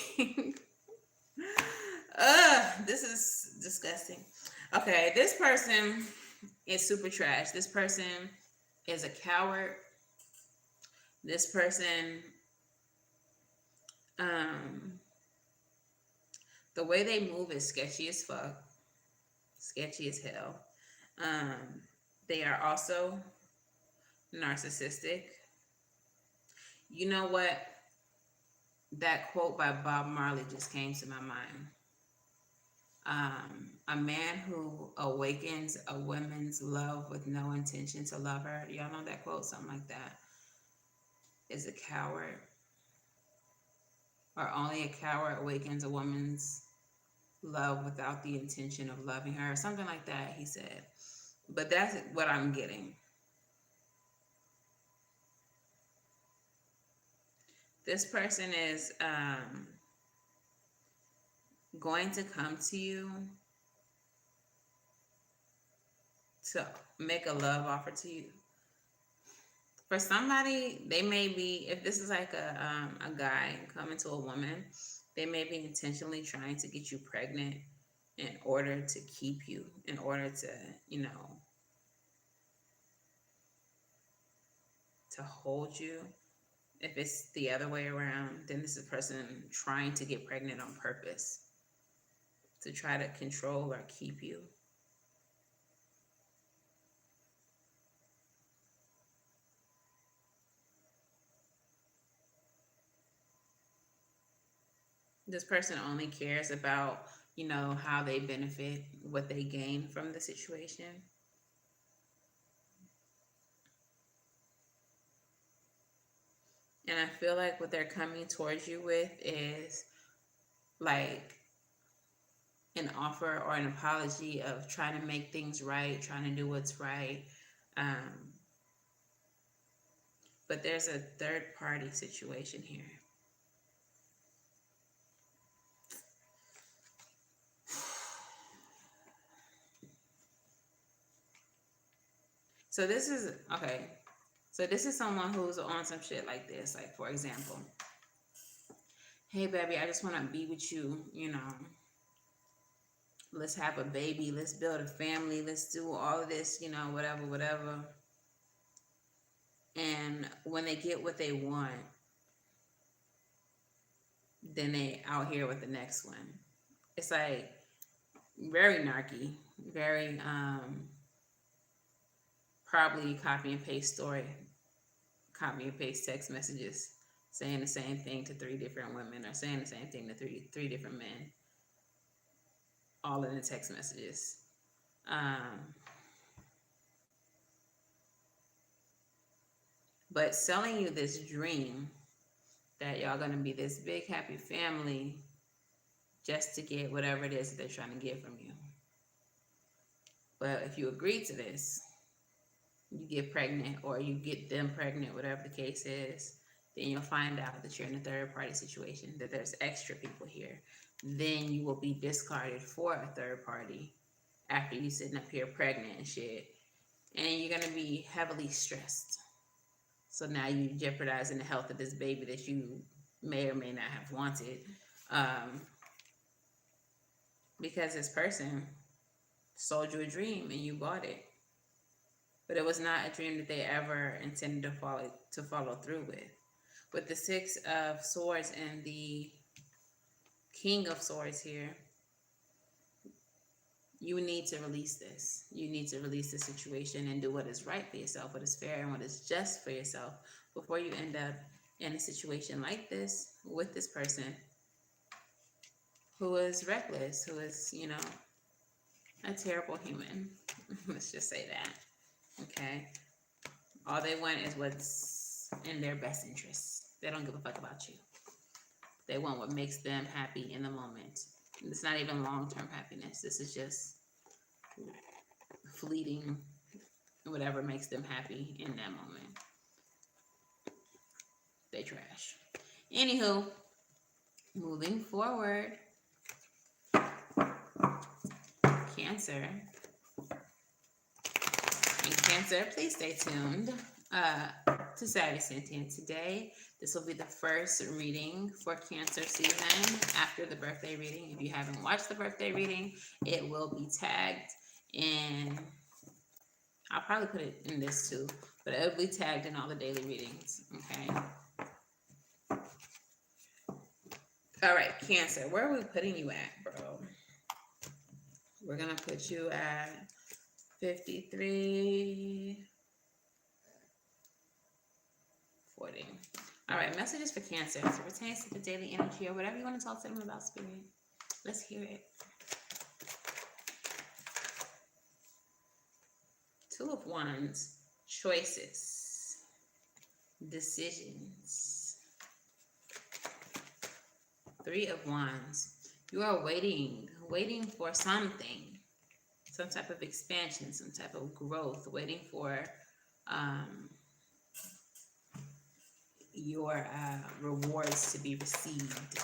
This is disgusting. Okay, this person is super trash. This person is a coward. This person, the way they move is sketchy as fuck. Sketchy as hell. They are also narcissistic. You know what? That quote by Bob Marley just came to my mind. A man who awakens a woman's love with no intention to love her. Y'all know that quote? Something like that. Is a coward. Or only a coward awakens a woman's love without the intention of loving her. Something like that, he said. But that's what I'm getting. This person is going to come to you to make a love offer to you. For somebody, they may be, if this is like a guy coming to a woman, they may be intentionally trying to get you pregnant in order to keep you, in order to, to hold you. If it's the other way around, then this is a person trying to get pregnant on purpose to try to control or keep you. This person only cares about, how they benefit, what they gain from the situation. And I feel like what they're coming towards you with is like an offer or an apology of trying to make things right, trying to do what's right. But there's a third party situation here. So this is okay. So this is someone who's on some shit like this. Like, for example, hey baby, I just want to be with you, you know. Let's have a baby, let's build a family, let's do all of this, you know, whatever, whatever. And when they get what they want, then they out here with the next one. It's like very narky, very probably copy and paste story, copy and paste text messages, saying the same thing to 3 different women or saying the same thing to three different men, all in the text messages. But selling you this dream that y'all gonna be this big happy family just to get whatever it is that they're trying to get from you. But if you agree to this, you get pregnant or you get them pregnant, whatever the case is, then you'll find out that you're in a third party situation, that there's extra people here. Then you will be discarded for a third party after you sitting up here pregnant and shit. And you're gonna be heavily stressed. So now you're jeopardizing the health of this baby that you may or may not have wanted. Because this person sold you a dream and you bought it. But it was not a dream that they ever intended to follow through with. With the 6 of Swords and the King of Swords here, you need to release this. You need to release the situation and do what is right for yourself, what is fair and what is just for yourself before you end up in a situation like this with this person who is reckless, who is, you know, a terrible human. Let's just say that. Okay? All they want is what's in their best interests. They don't give a fuck about you. They want what makes them happy in the moment. It's not even long-term happiness. This is just fleeting, whatever makes them happy in that moment. They trash. Anywho, moving forward. Cancer. And Cancer, please stay tuned to Savy Sentient today. This will be the first reading for Cancer season after the birthday reading. If you haven't watched the birthday reading, it will be tagged in. I'll probably put it in this too, but it will be tagged in all the daily readings. Okay. All right, Cancer, where are we putting you at, bro? We're going to put you at 53, 40. All right, messages for Cancer as it pertains to the daily energy or whatever you want to talk to them about, Spirit. Let's hear it. 2 of Wands, choices, decisions. 3 of Wands, you are waiting for something, some type of expansion, some type of growth, waiting for your rewards to be received.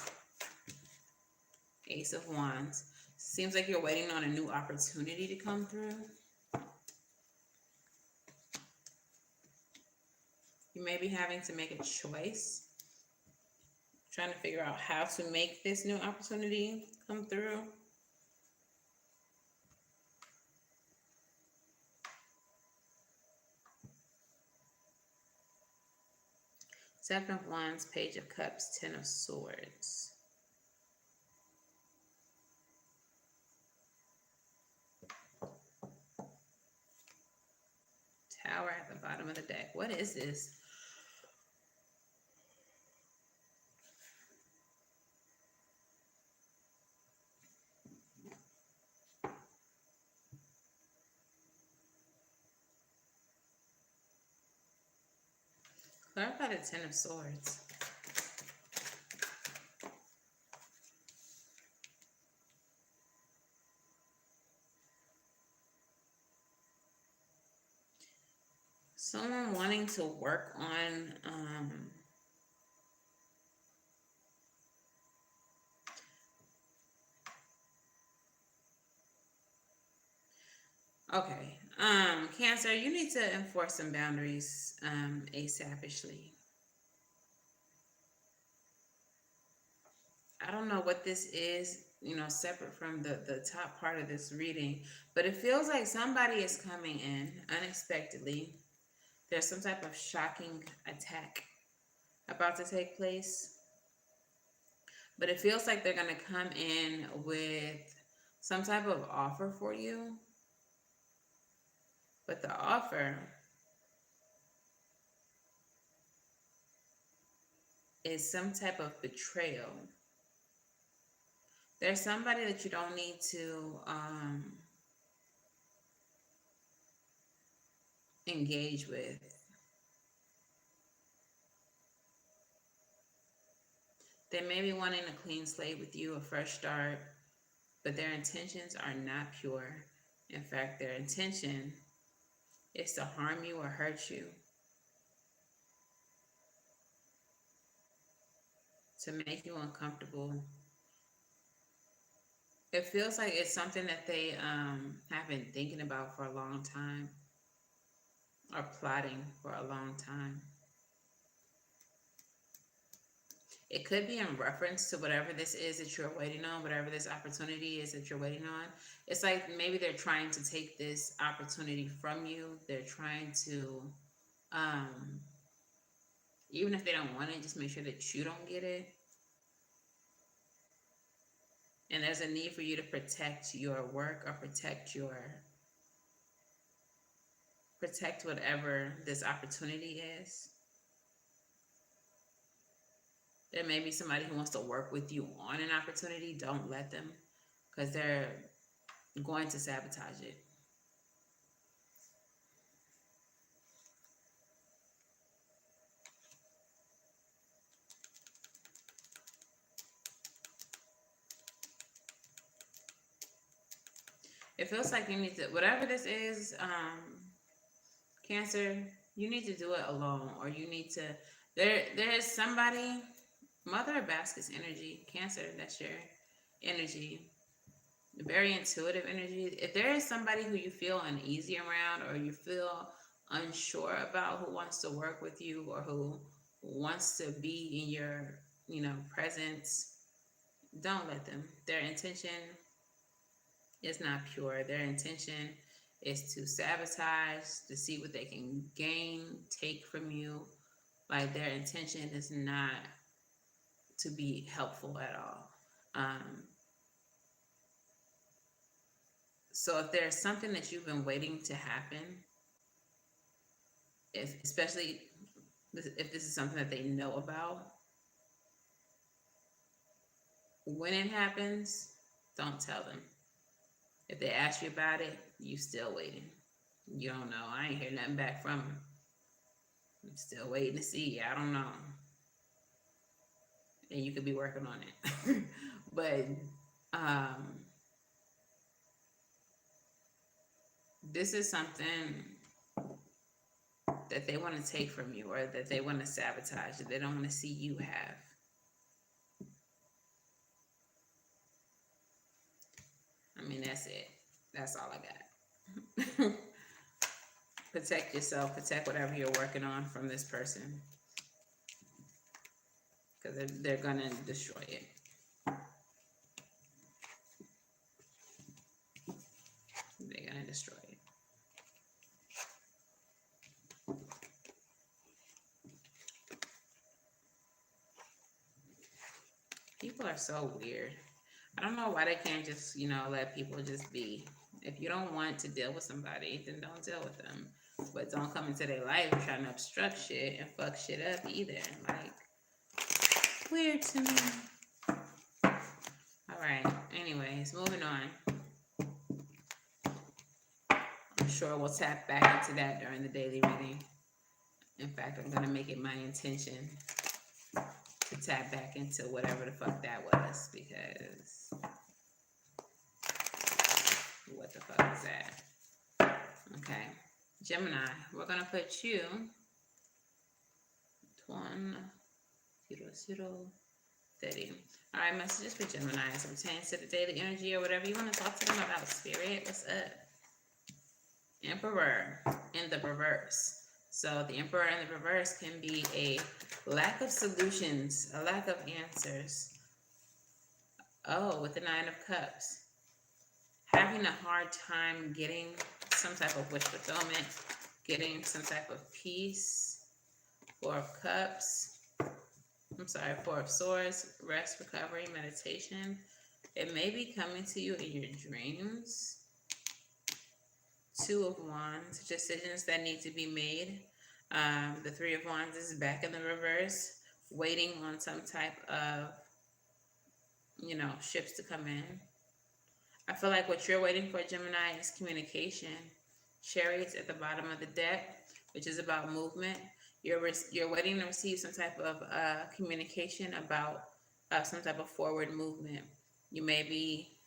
Ace of Wands, seems like you're waiting on a new opportunity to come through. You may be having to make a choice, trying to figure out how to make this new opportunity come through. Seven of Wands, Page of Cups, 10 of Swords. Tower at the bottom of the deck. What is this? Clarify the 10 of Swords. Someone wanting to work on okay. Cancer, you need to enforce some boundaries asapishly. I don't know what this is, separate from the top part of this reading, but it feels like somebody is coming in unexpectedly. There's some type of shocking attack about to take place, but it feels like they're going to come in with some type of offer for you, but the offer is some type of betrayal. There's somebody that you don't need to engage with. They may be wanting a clean slate with you, a fresh start, but their intentions are not pure. In fact, their intention is to harm you or hurt you, to make you uncomfortable. It feels like it's something that they have been thinking about for a long time or plotting for a long time. It could be in reference to whatever this is that you're waiting on, whatever this opportunity is that you're waiting on. It's like maybe they're trying to take this opportunity from you. They're trying to, even if they don't want it, just make sure that you don't get it. And there's a need for you to protect your work or protect whatever this opportunity is. There may be somebody who wants to work with you on an opportunity. Don't let them, because they're going to sabotage it. It feels like you need to, whatever this is, Cancer, you need to do it alone, or you need to, there's somebody, Mother of Baskets energy, Cancer, that's your energy, very intuitive energy. If there is somebody who you feel uneasy around, or you feel unsure about, who wants to work with you or who wants to be in your, presence, don't let them. Their intention is not pure. Their intention is to sabotage, to see what they can gain, take from you. Like, their intention is not to be helpful at all. So if there's something that you've been waiting to happen, especially if this is something that they know about, when it happens, don't tell them. If they ask you about it, you still waiting. You don't know. I ain't hear nothing back from them. I'm still waiting to see. I don't know. And you could be working on it. But this is something that they want to take from you, or that they want to sabotage, that they don't want to see you have. I mean, that's it. That's all I got. Protect yourself. Protect whatever you're working on from this person, because they're going to destroy it. They're going to destroy it. People are so weird. I don't know why they can't just, let people just be. If you don't want to deal with somebody, then don't deal with them. But don't come into their life trying to obstruct shit and fuck shit up either. Like, weird to me. Alright, anyways, moving on. I'm sure we'll tap back into that during the daily reading. In fact, I'm going to make it my intention to tap back into whatever the fuck that was, because what the fuck is that? Okay, Gemini, we're gonna put you 10030. All right, messages for Gemini as it pertains to the daily energy or whatever you want to talk to them about. Spirit, what's up? Emperor in the reverse. So the Emperor in the reverse can be a lack of solutions, a lack of answers. Oh, with the Nine of Cups. Having a hard time getting some type of wish fulfillment, getting some type of peace. Four of Cups. I'm sorry, Four of Swords, rest, recovery, meditation. It may be coming to you in your dreams. Two of Wands, decisions that need to be made. The Three of Wands is back in the reverse, waiting on some type of, ships to come in. I feel like what you're waiting for, Gemini, is communication. Chariots at the bottom of the deck, which is about movement. You're waiting to receive some type of communication about some type of forward movement. You may be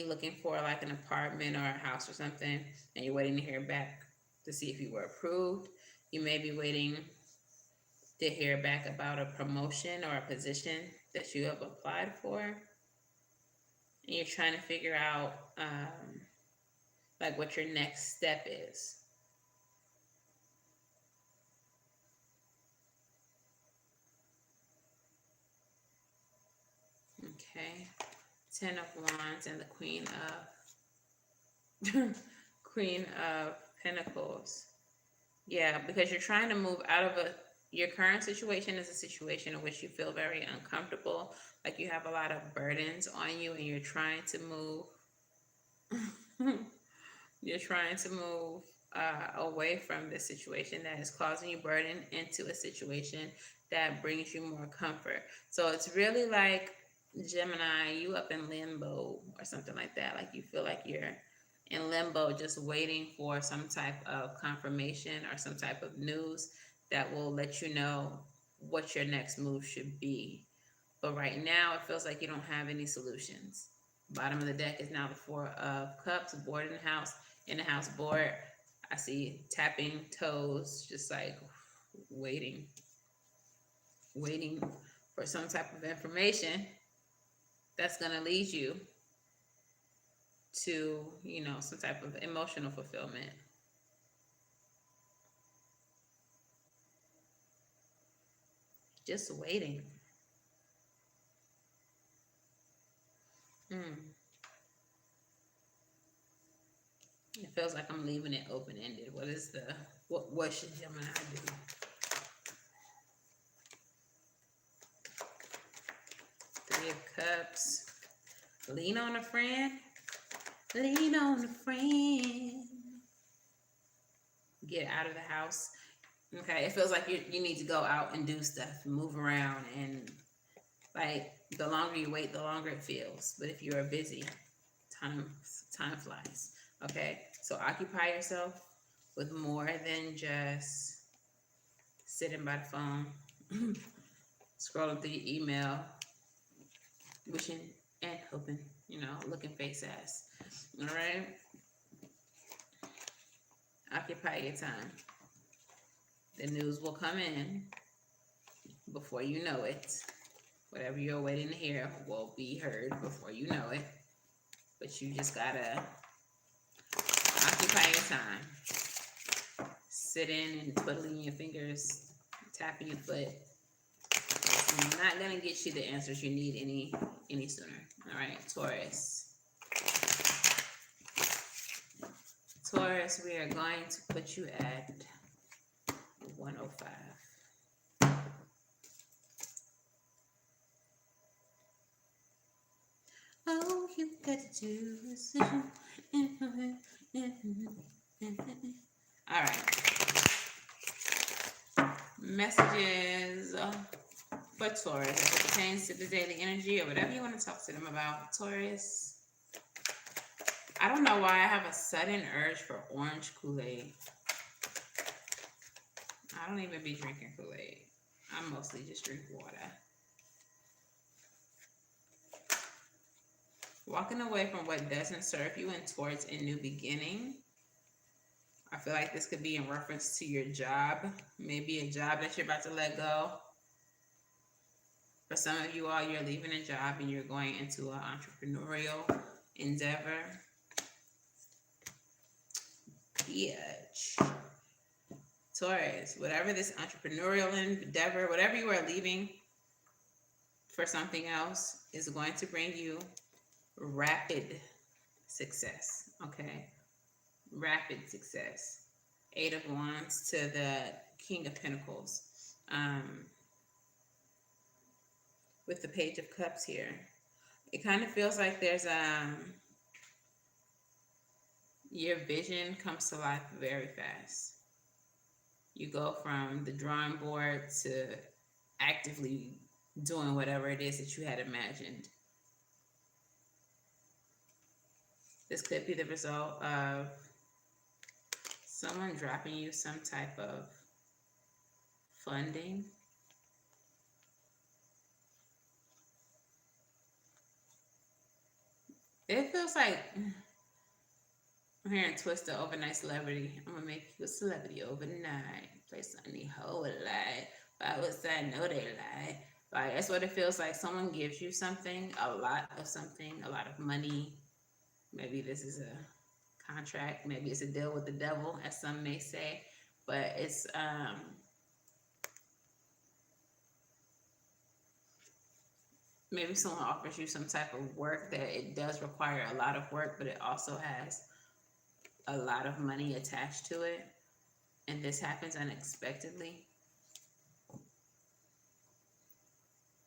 looking for like an apartment or a house or something, and you're waiting to hear back to see if you were approved. You may be waiting to hear back about a promotion or a position that you have applied for, and you're trying to figure out like what your next step is. Okay, Ten of Wands and the Queen of Pentacles. Yeah, because you're trying to move out of your current situation is a situation in which you feel very uncomfortable, like you have a lot of burdens on you, and you're trying to move. You're trying to move away from this situation that is causing you burden into a situation that brings you more comfort. So it's really like, Gemini, you up in limbo or something like that. Like you feel like you're in limbo just waiting for some type of confirmation or some type of news that will let you know what your next move should be. But right now, it feels like you don't have any solutions. Bottom of the deck is now the Four of Cups, board in the house board. I see tapping toes, just like waiting for some type of information that's going to lead you to, some type of emotional fulfillment. Just waiting. It feels like I'm leaving it open-ended. What should Gemini do? Three of Cups. Lean on a friend. Lean on a friend. Get out of the house. Okay, it feels like you need to go out and do stuff, move around, and like the longer you wait, the longer it feels. But if you are busy, time flies. Okay, so occupy yourself with more than just sitting by the phone, scrolling through your email, wishing and hoping, looking face ass. All right, occupy your time. The news will come in before you know it. Whatever you're waiting to hear will be heard before you know it. But you just gotta occupy your time. Sitting and twiddling your fingers, tapping your foot. It's not gonna get you the answers you need any sooner. All right, Taurus. Taurus, we are going to put you at 105. Oh, you got to do this. All right. Messages for Taurus as it pertains to the daily energy or whatever you want to talk to them about. Taurus. I don't know why I have a sudden urge for orange Kool-Aid. I don't even be drinking Kool-Aid. I mostly just drink water. Walking away from what doesn't serve you and towards a new beginning. I feel like this could be in reference to your job. Maybe a job that you're about to let go. For some of you all, you're leaving a job and you're going into an entrepreneurial endeavor. bitch. Taurus, whatever this entrepreneurial endeavor, whatever you are leaving for something else, is going to bring you rapid success. Okay, rapid success. Eight of Wands to the King of Pentacles. With the Page of Cups here, it kind of feels like there's your vision comes to life very fast. You go from the drawing board to actively doing whatever it is that you had imagined. This could be the result of someone dropping you some type of funding. It feels like I'm hearing twist the overnight celebrity. I'm gonna make you a celebrity overnight. Play something whole lie. Why would I know they lie? Like, that's what it feels like. Someone gives you something, a lot of money. Maybe this is a contract. Maybe it's a deal with the devil, as some may say. But it's maybe someone offers you some type of work that it does require a lot of work, but it also has a lot of money attached to it. And this happens unexpectedly.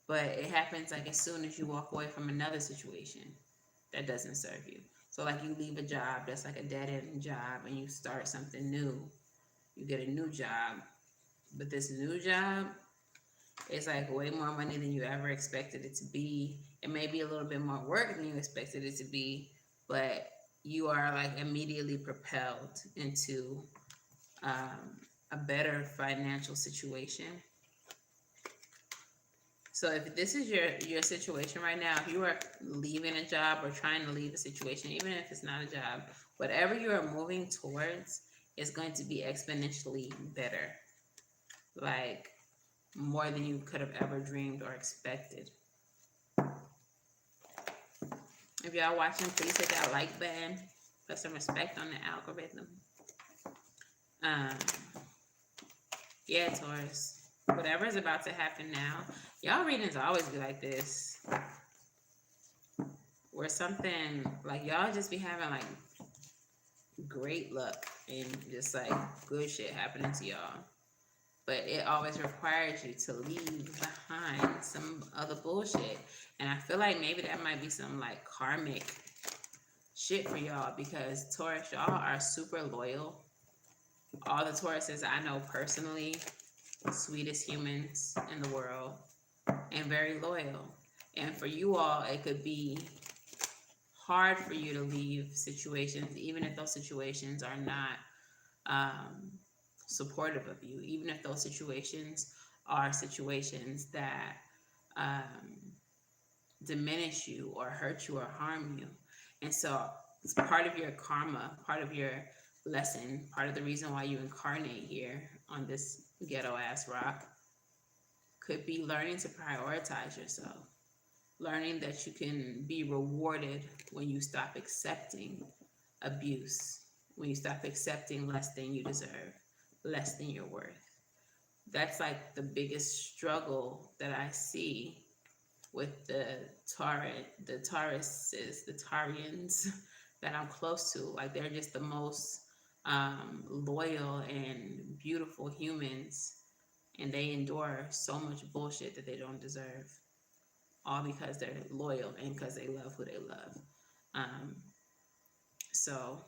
But it happens like as soon as you walk away from another situation that doesn't serve you. So like you leave a job that's like a dead-end job and you start something new. You get a new job. But this new job is like way more money than you ever expected it to be. It may be a little bit more work than you expected it to be, but you are like immediately propelled into a better financial situation. So if this is your situation right now, if you are leaving a job or trying to leave a situation, even if it's not a job, whatever you are moving towards is going to be exponentially better. Like more than you could have ever dreamed or expected. If y'all watching, please hit that like button. Put some respect on the algorithm. Yeah, Taurus. Whatever is about to happen now, y'all readings always be like this. Where something, like y'all just be having like great luck and just like good shit happening to y'all. But it always requires you to leave behind some other bullshit. And I feel like maybe that might be some like karmic shit for y'all, because Taurus, y'all are super loyal. All the Tauruses I know personally, sweetest humans in the world, and very loyal. And for you all, it could be hard for you to leave situations, even if those situations are not supportive of you, even if those situations are situations that diminish you or hurt you or harm you. And so it's part of your karma, part of your lesson, part of the reason why you incarnate here on this ghetto ass rock could be learning to prioritize yourself, learning that you can be rewarded when you stop accepting abuse, when you stop accepting less than you deserve, less than your worth. That's like the biggest struggle that I see with the Tauruses, the Taurians that I'm close to. Like they're just the most loyal and beautiful humans, and they endure so much bullshit that they don't deserve, all because they're loyal and because they love who they love. So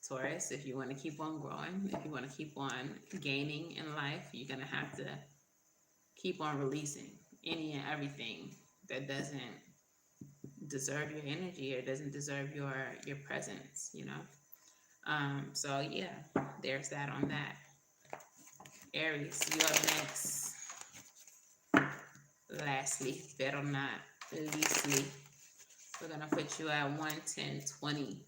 Taurus, if you want to keep on growing, if you want to keep on gaining in life, you're going to have to keep on releasing any and everything that doesn't deserve your energy or doesn't deserve your presence, you know. So yeah, there's that on that. Aries, you up next. Lastly, but not leastly, we're gonna put you at 11020.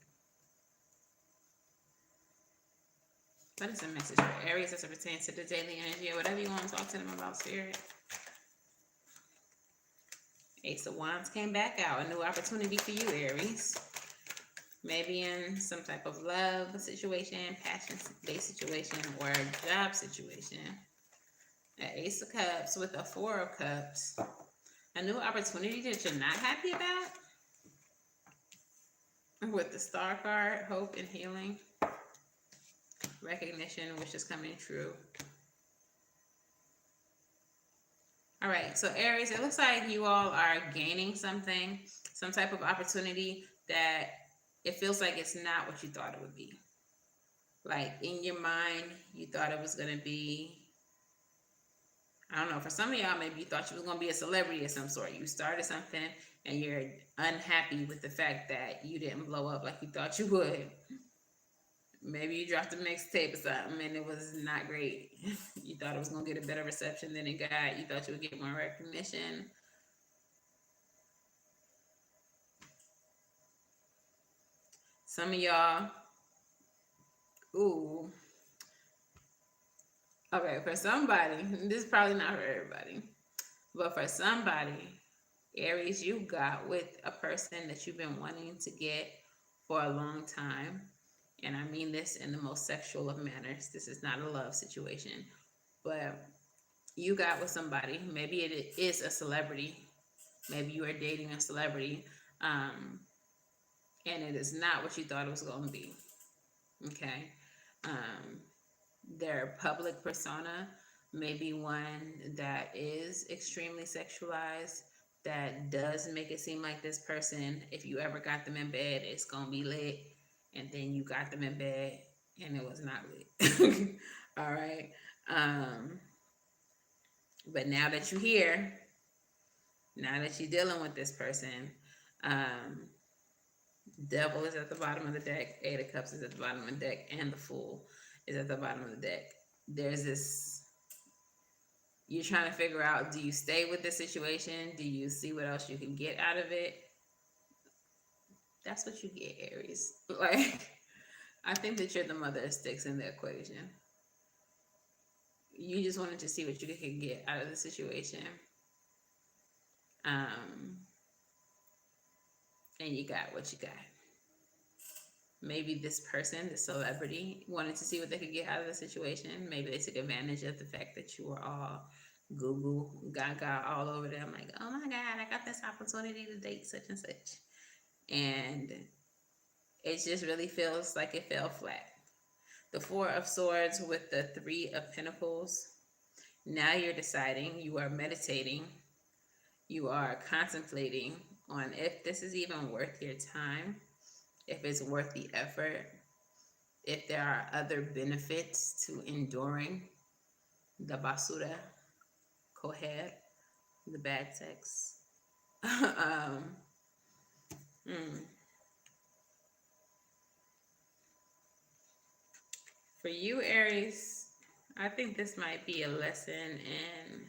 What is the message for Aries as it pertains to the daily energy or whatever you want to talk to them about, Spirit? Ace of Wands came back out. A new opportunity for you, Aries. Maybe in some type of love situation, passion-based situation, or a job situation. An Ace of Cups with a Four of Cups. A new opportunity that you're not happy about. With the Star card, hope and healing. Recognition, which is coming true. All right, so Aries, it looks like you all are gaining something, some type of opportunity that it feels like it's not what you thought it would be. Like in your mind, you thought it was going to be, I don't know, for some of y'all, maybe you thought you was going to be a celebrity of some sort. You started something and you're unhappy with the fact that you didn't blow up like you thought you would. Maybe you dropped a mixtape or something and it was not great. You thought it was going to get a better reception than it got. You thought you would get more recognition. Some of y'all, ooh, okay, for somebody, this is probably not for everybody, but for somebody, Aries, you got with a person that you've been wanting to get for a long time. And I mean this in the most sexual of manners. This is not a love situation, but you got with somebody. Maybe it is a celebrity. Maybe you are dating a celebrity, and it is not what you thought it was going to be. Okay. Um, their public persona may be one that is extremely sexualized, that does make it seem like this person, if you ever got them in bed, it's going to be lit. And then you got them in bed and it was not lit. All right. But now that you're here, now that you're dealing with this person, um, Devil is at the bottom of the deck, Eight of Cups is at the bottom of the deck, and the Fool is at the bottom of the deck. There's this, you're trying to figure out, do you stay with the situation? Do you see what else you can get out of it? That's what you get, Aries. Like, I think that you're the mother of sticks in the equation. You just wanted to see what you could get out of the situation. And you got what you got. Maybe this person, the celebrity, wanted to see what they could get out of the situation. Maybe they took advantage of the fact that you were all Google gaga all over them. Like, oh my God, I got this opportunity to date such and such. And it just really feels like it fell flat. The Four of Swords with the Three of Pentacles. Now you're deciding, you are meditating, you are contemplating on if this is even worth your time, if it's worth the effort, if there are other benefits to enduring the basura, coger, the bad sex. For you, Aries, I think this might be a lesson in,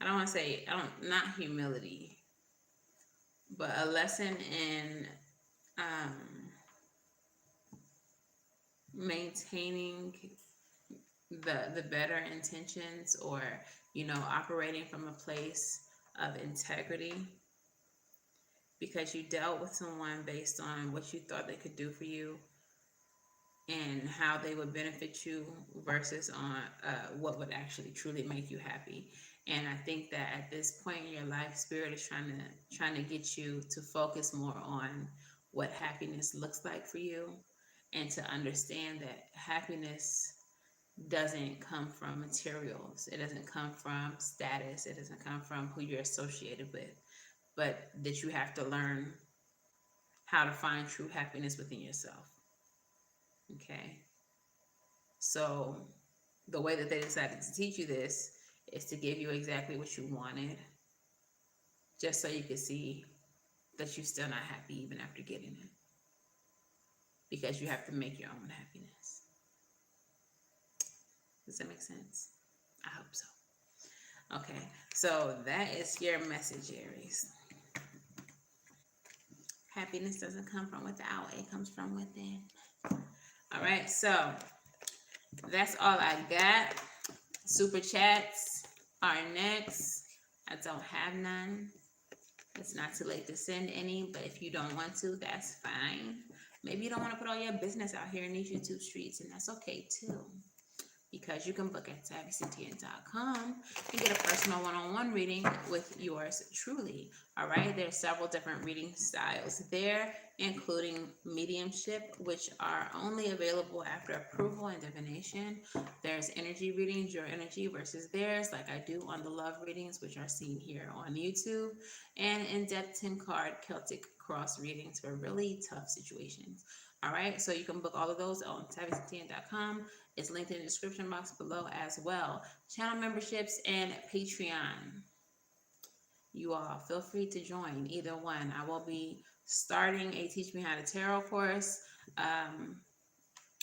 I don't want to say, not humility, but a lesson in maintaining the better intentions, or operating from a place of integrity, because you dealt with someone based on what you thought they could do for you and how they would benefit you versus on what would actually truly make you happy. And I think that at this point in your life, Spirit is trying to get you to focus more on what happiness looks like for you, and to understand that happiness doesn't come from materials. It doesn't come from status. It doesn't come from who you're associated with, but that you have to learn how to find true happiness within yourself. Okay. So the way that they decided to teach you this is to give you exactly what you wanted, just so you can see that you're still not happy even after getting it, because you have to make your own happiness. Does that make sense? I hope so. Okay, so that is your message, Aries. Happiness doesn't come from without, it comes from within. All right, so that's all I got. Super chats are next. I don't have none. It's not too late to send any, but if you don't want to, that's fine. Maybe you don't want to put all your business out here in these YouTube streets, and that's okay too. Because you can book at SavySentient.com and get a personal one-on-one reading with yours truly. All right, there's several different reading styles there, including mediumship, which are only available after approval and divination. There's energy readings, your energy versus theirs, like I do on the love readings, which are seen here on YouTube, and in-depth 10-card Celtic cross readings for really tough situations. All right, so you can book all of those on SavySentient.com. It's linked in the description box below as well. Channel memberships and Patreon. You all feel free to join either one. I will be starting a Teach Me How to Tarot course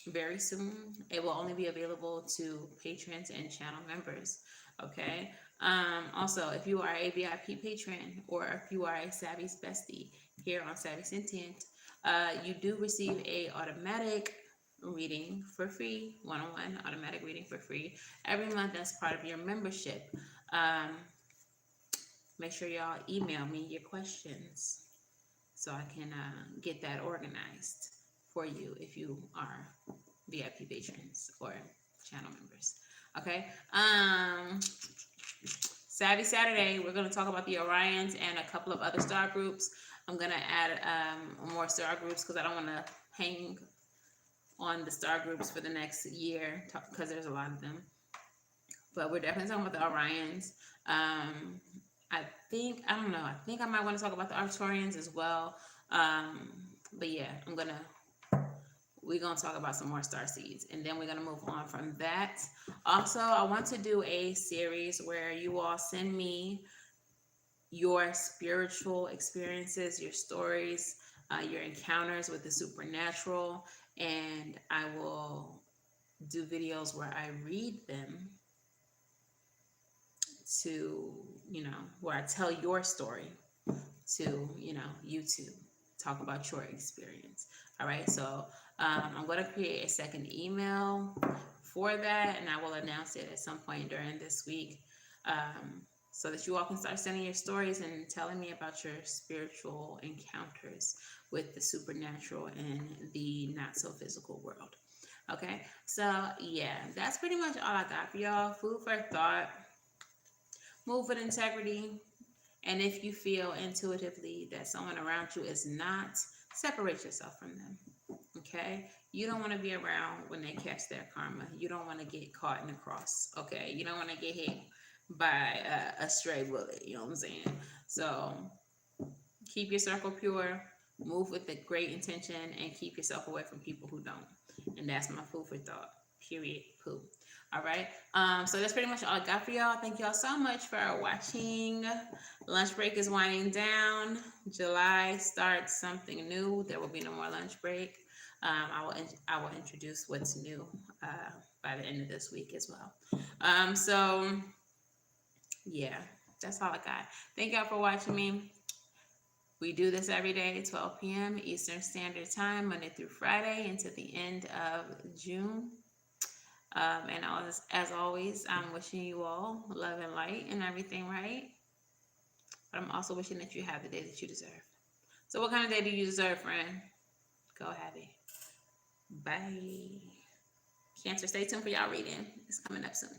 very soon. It will only be available to patrons and channel members. Okay. Also, if you are a VIP patron or if you are a Savy's bestie here on Savy Sentient, you do receive a automatic reading for free, one-on-one automatic reading for free every month as part of your membership. Make sure y'all email me your questions so I can get that organized for you if you are VIP patrons or channel members. Okay. Savvy Saturday, we're going to talk about the Orions and a couple of other star groups. I'm going to add more star groups because I don't want to hang on the star groups for the next year because there's a lot of them. But we're definitely talking about the Orions. I think I might want to talk about the Arcturians as well. But yeah, we're going to talk about some more star seeds, and then we're going to move on from that. Also, I want to do a series where you all send me your spiritual experiences, your stories, your encounters with the supernatural, and I will do videos where I read them to, where I tell your story to, YouTube, talk about your experience. All right, so I'm going to create a second email for that, and I will announce it at some point during this week, so that you all can start sending your stories and telling me about your spiritual encounters with the supernatural and the not so physical world. Okay, so yeah, that's pretty much all I got for y'all. Food for thought. Move with integrity. And if you feel intuitively that someone around you is not, separate yourself from them. Okay? You don't want to be around when they catch their karma. You don't want to get caught in the cross. Okay? You don't want to get hit by a stray bullet. You know what I'm saying? So keep your circle pure. Move with a great intention and keep yourself away from people who don't. And that's my food for thought. Period. Poo. All right. So that's pretty much all I got for y'all. Thank y'all so much for watching. Lunch break is winding down. July starts something new. There will be no more lunch break. I will introduce what's new by the end of this week as well. So yeah, that's all I got. Thank y'all for watching me. We do this every day, 12 p.m. Eastern Standard Time, Monday through Friday, until the end of June. And as always, I'm wishing you all love and light and everything, right? But I'm also wishing that you have the day that you deserve. So what kind of day do you deserve, friend? Go have it. Bye. Cancer, stay tuned for y'all reading. It's coming up soon.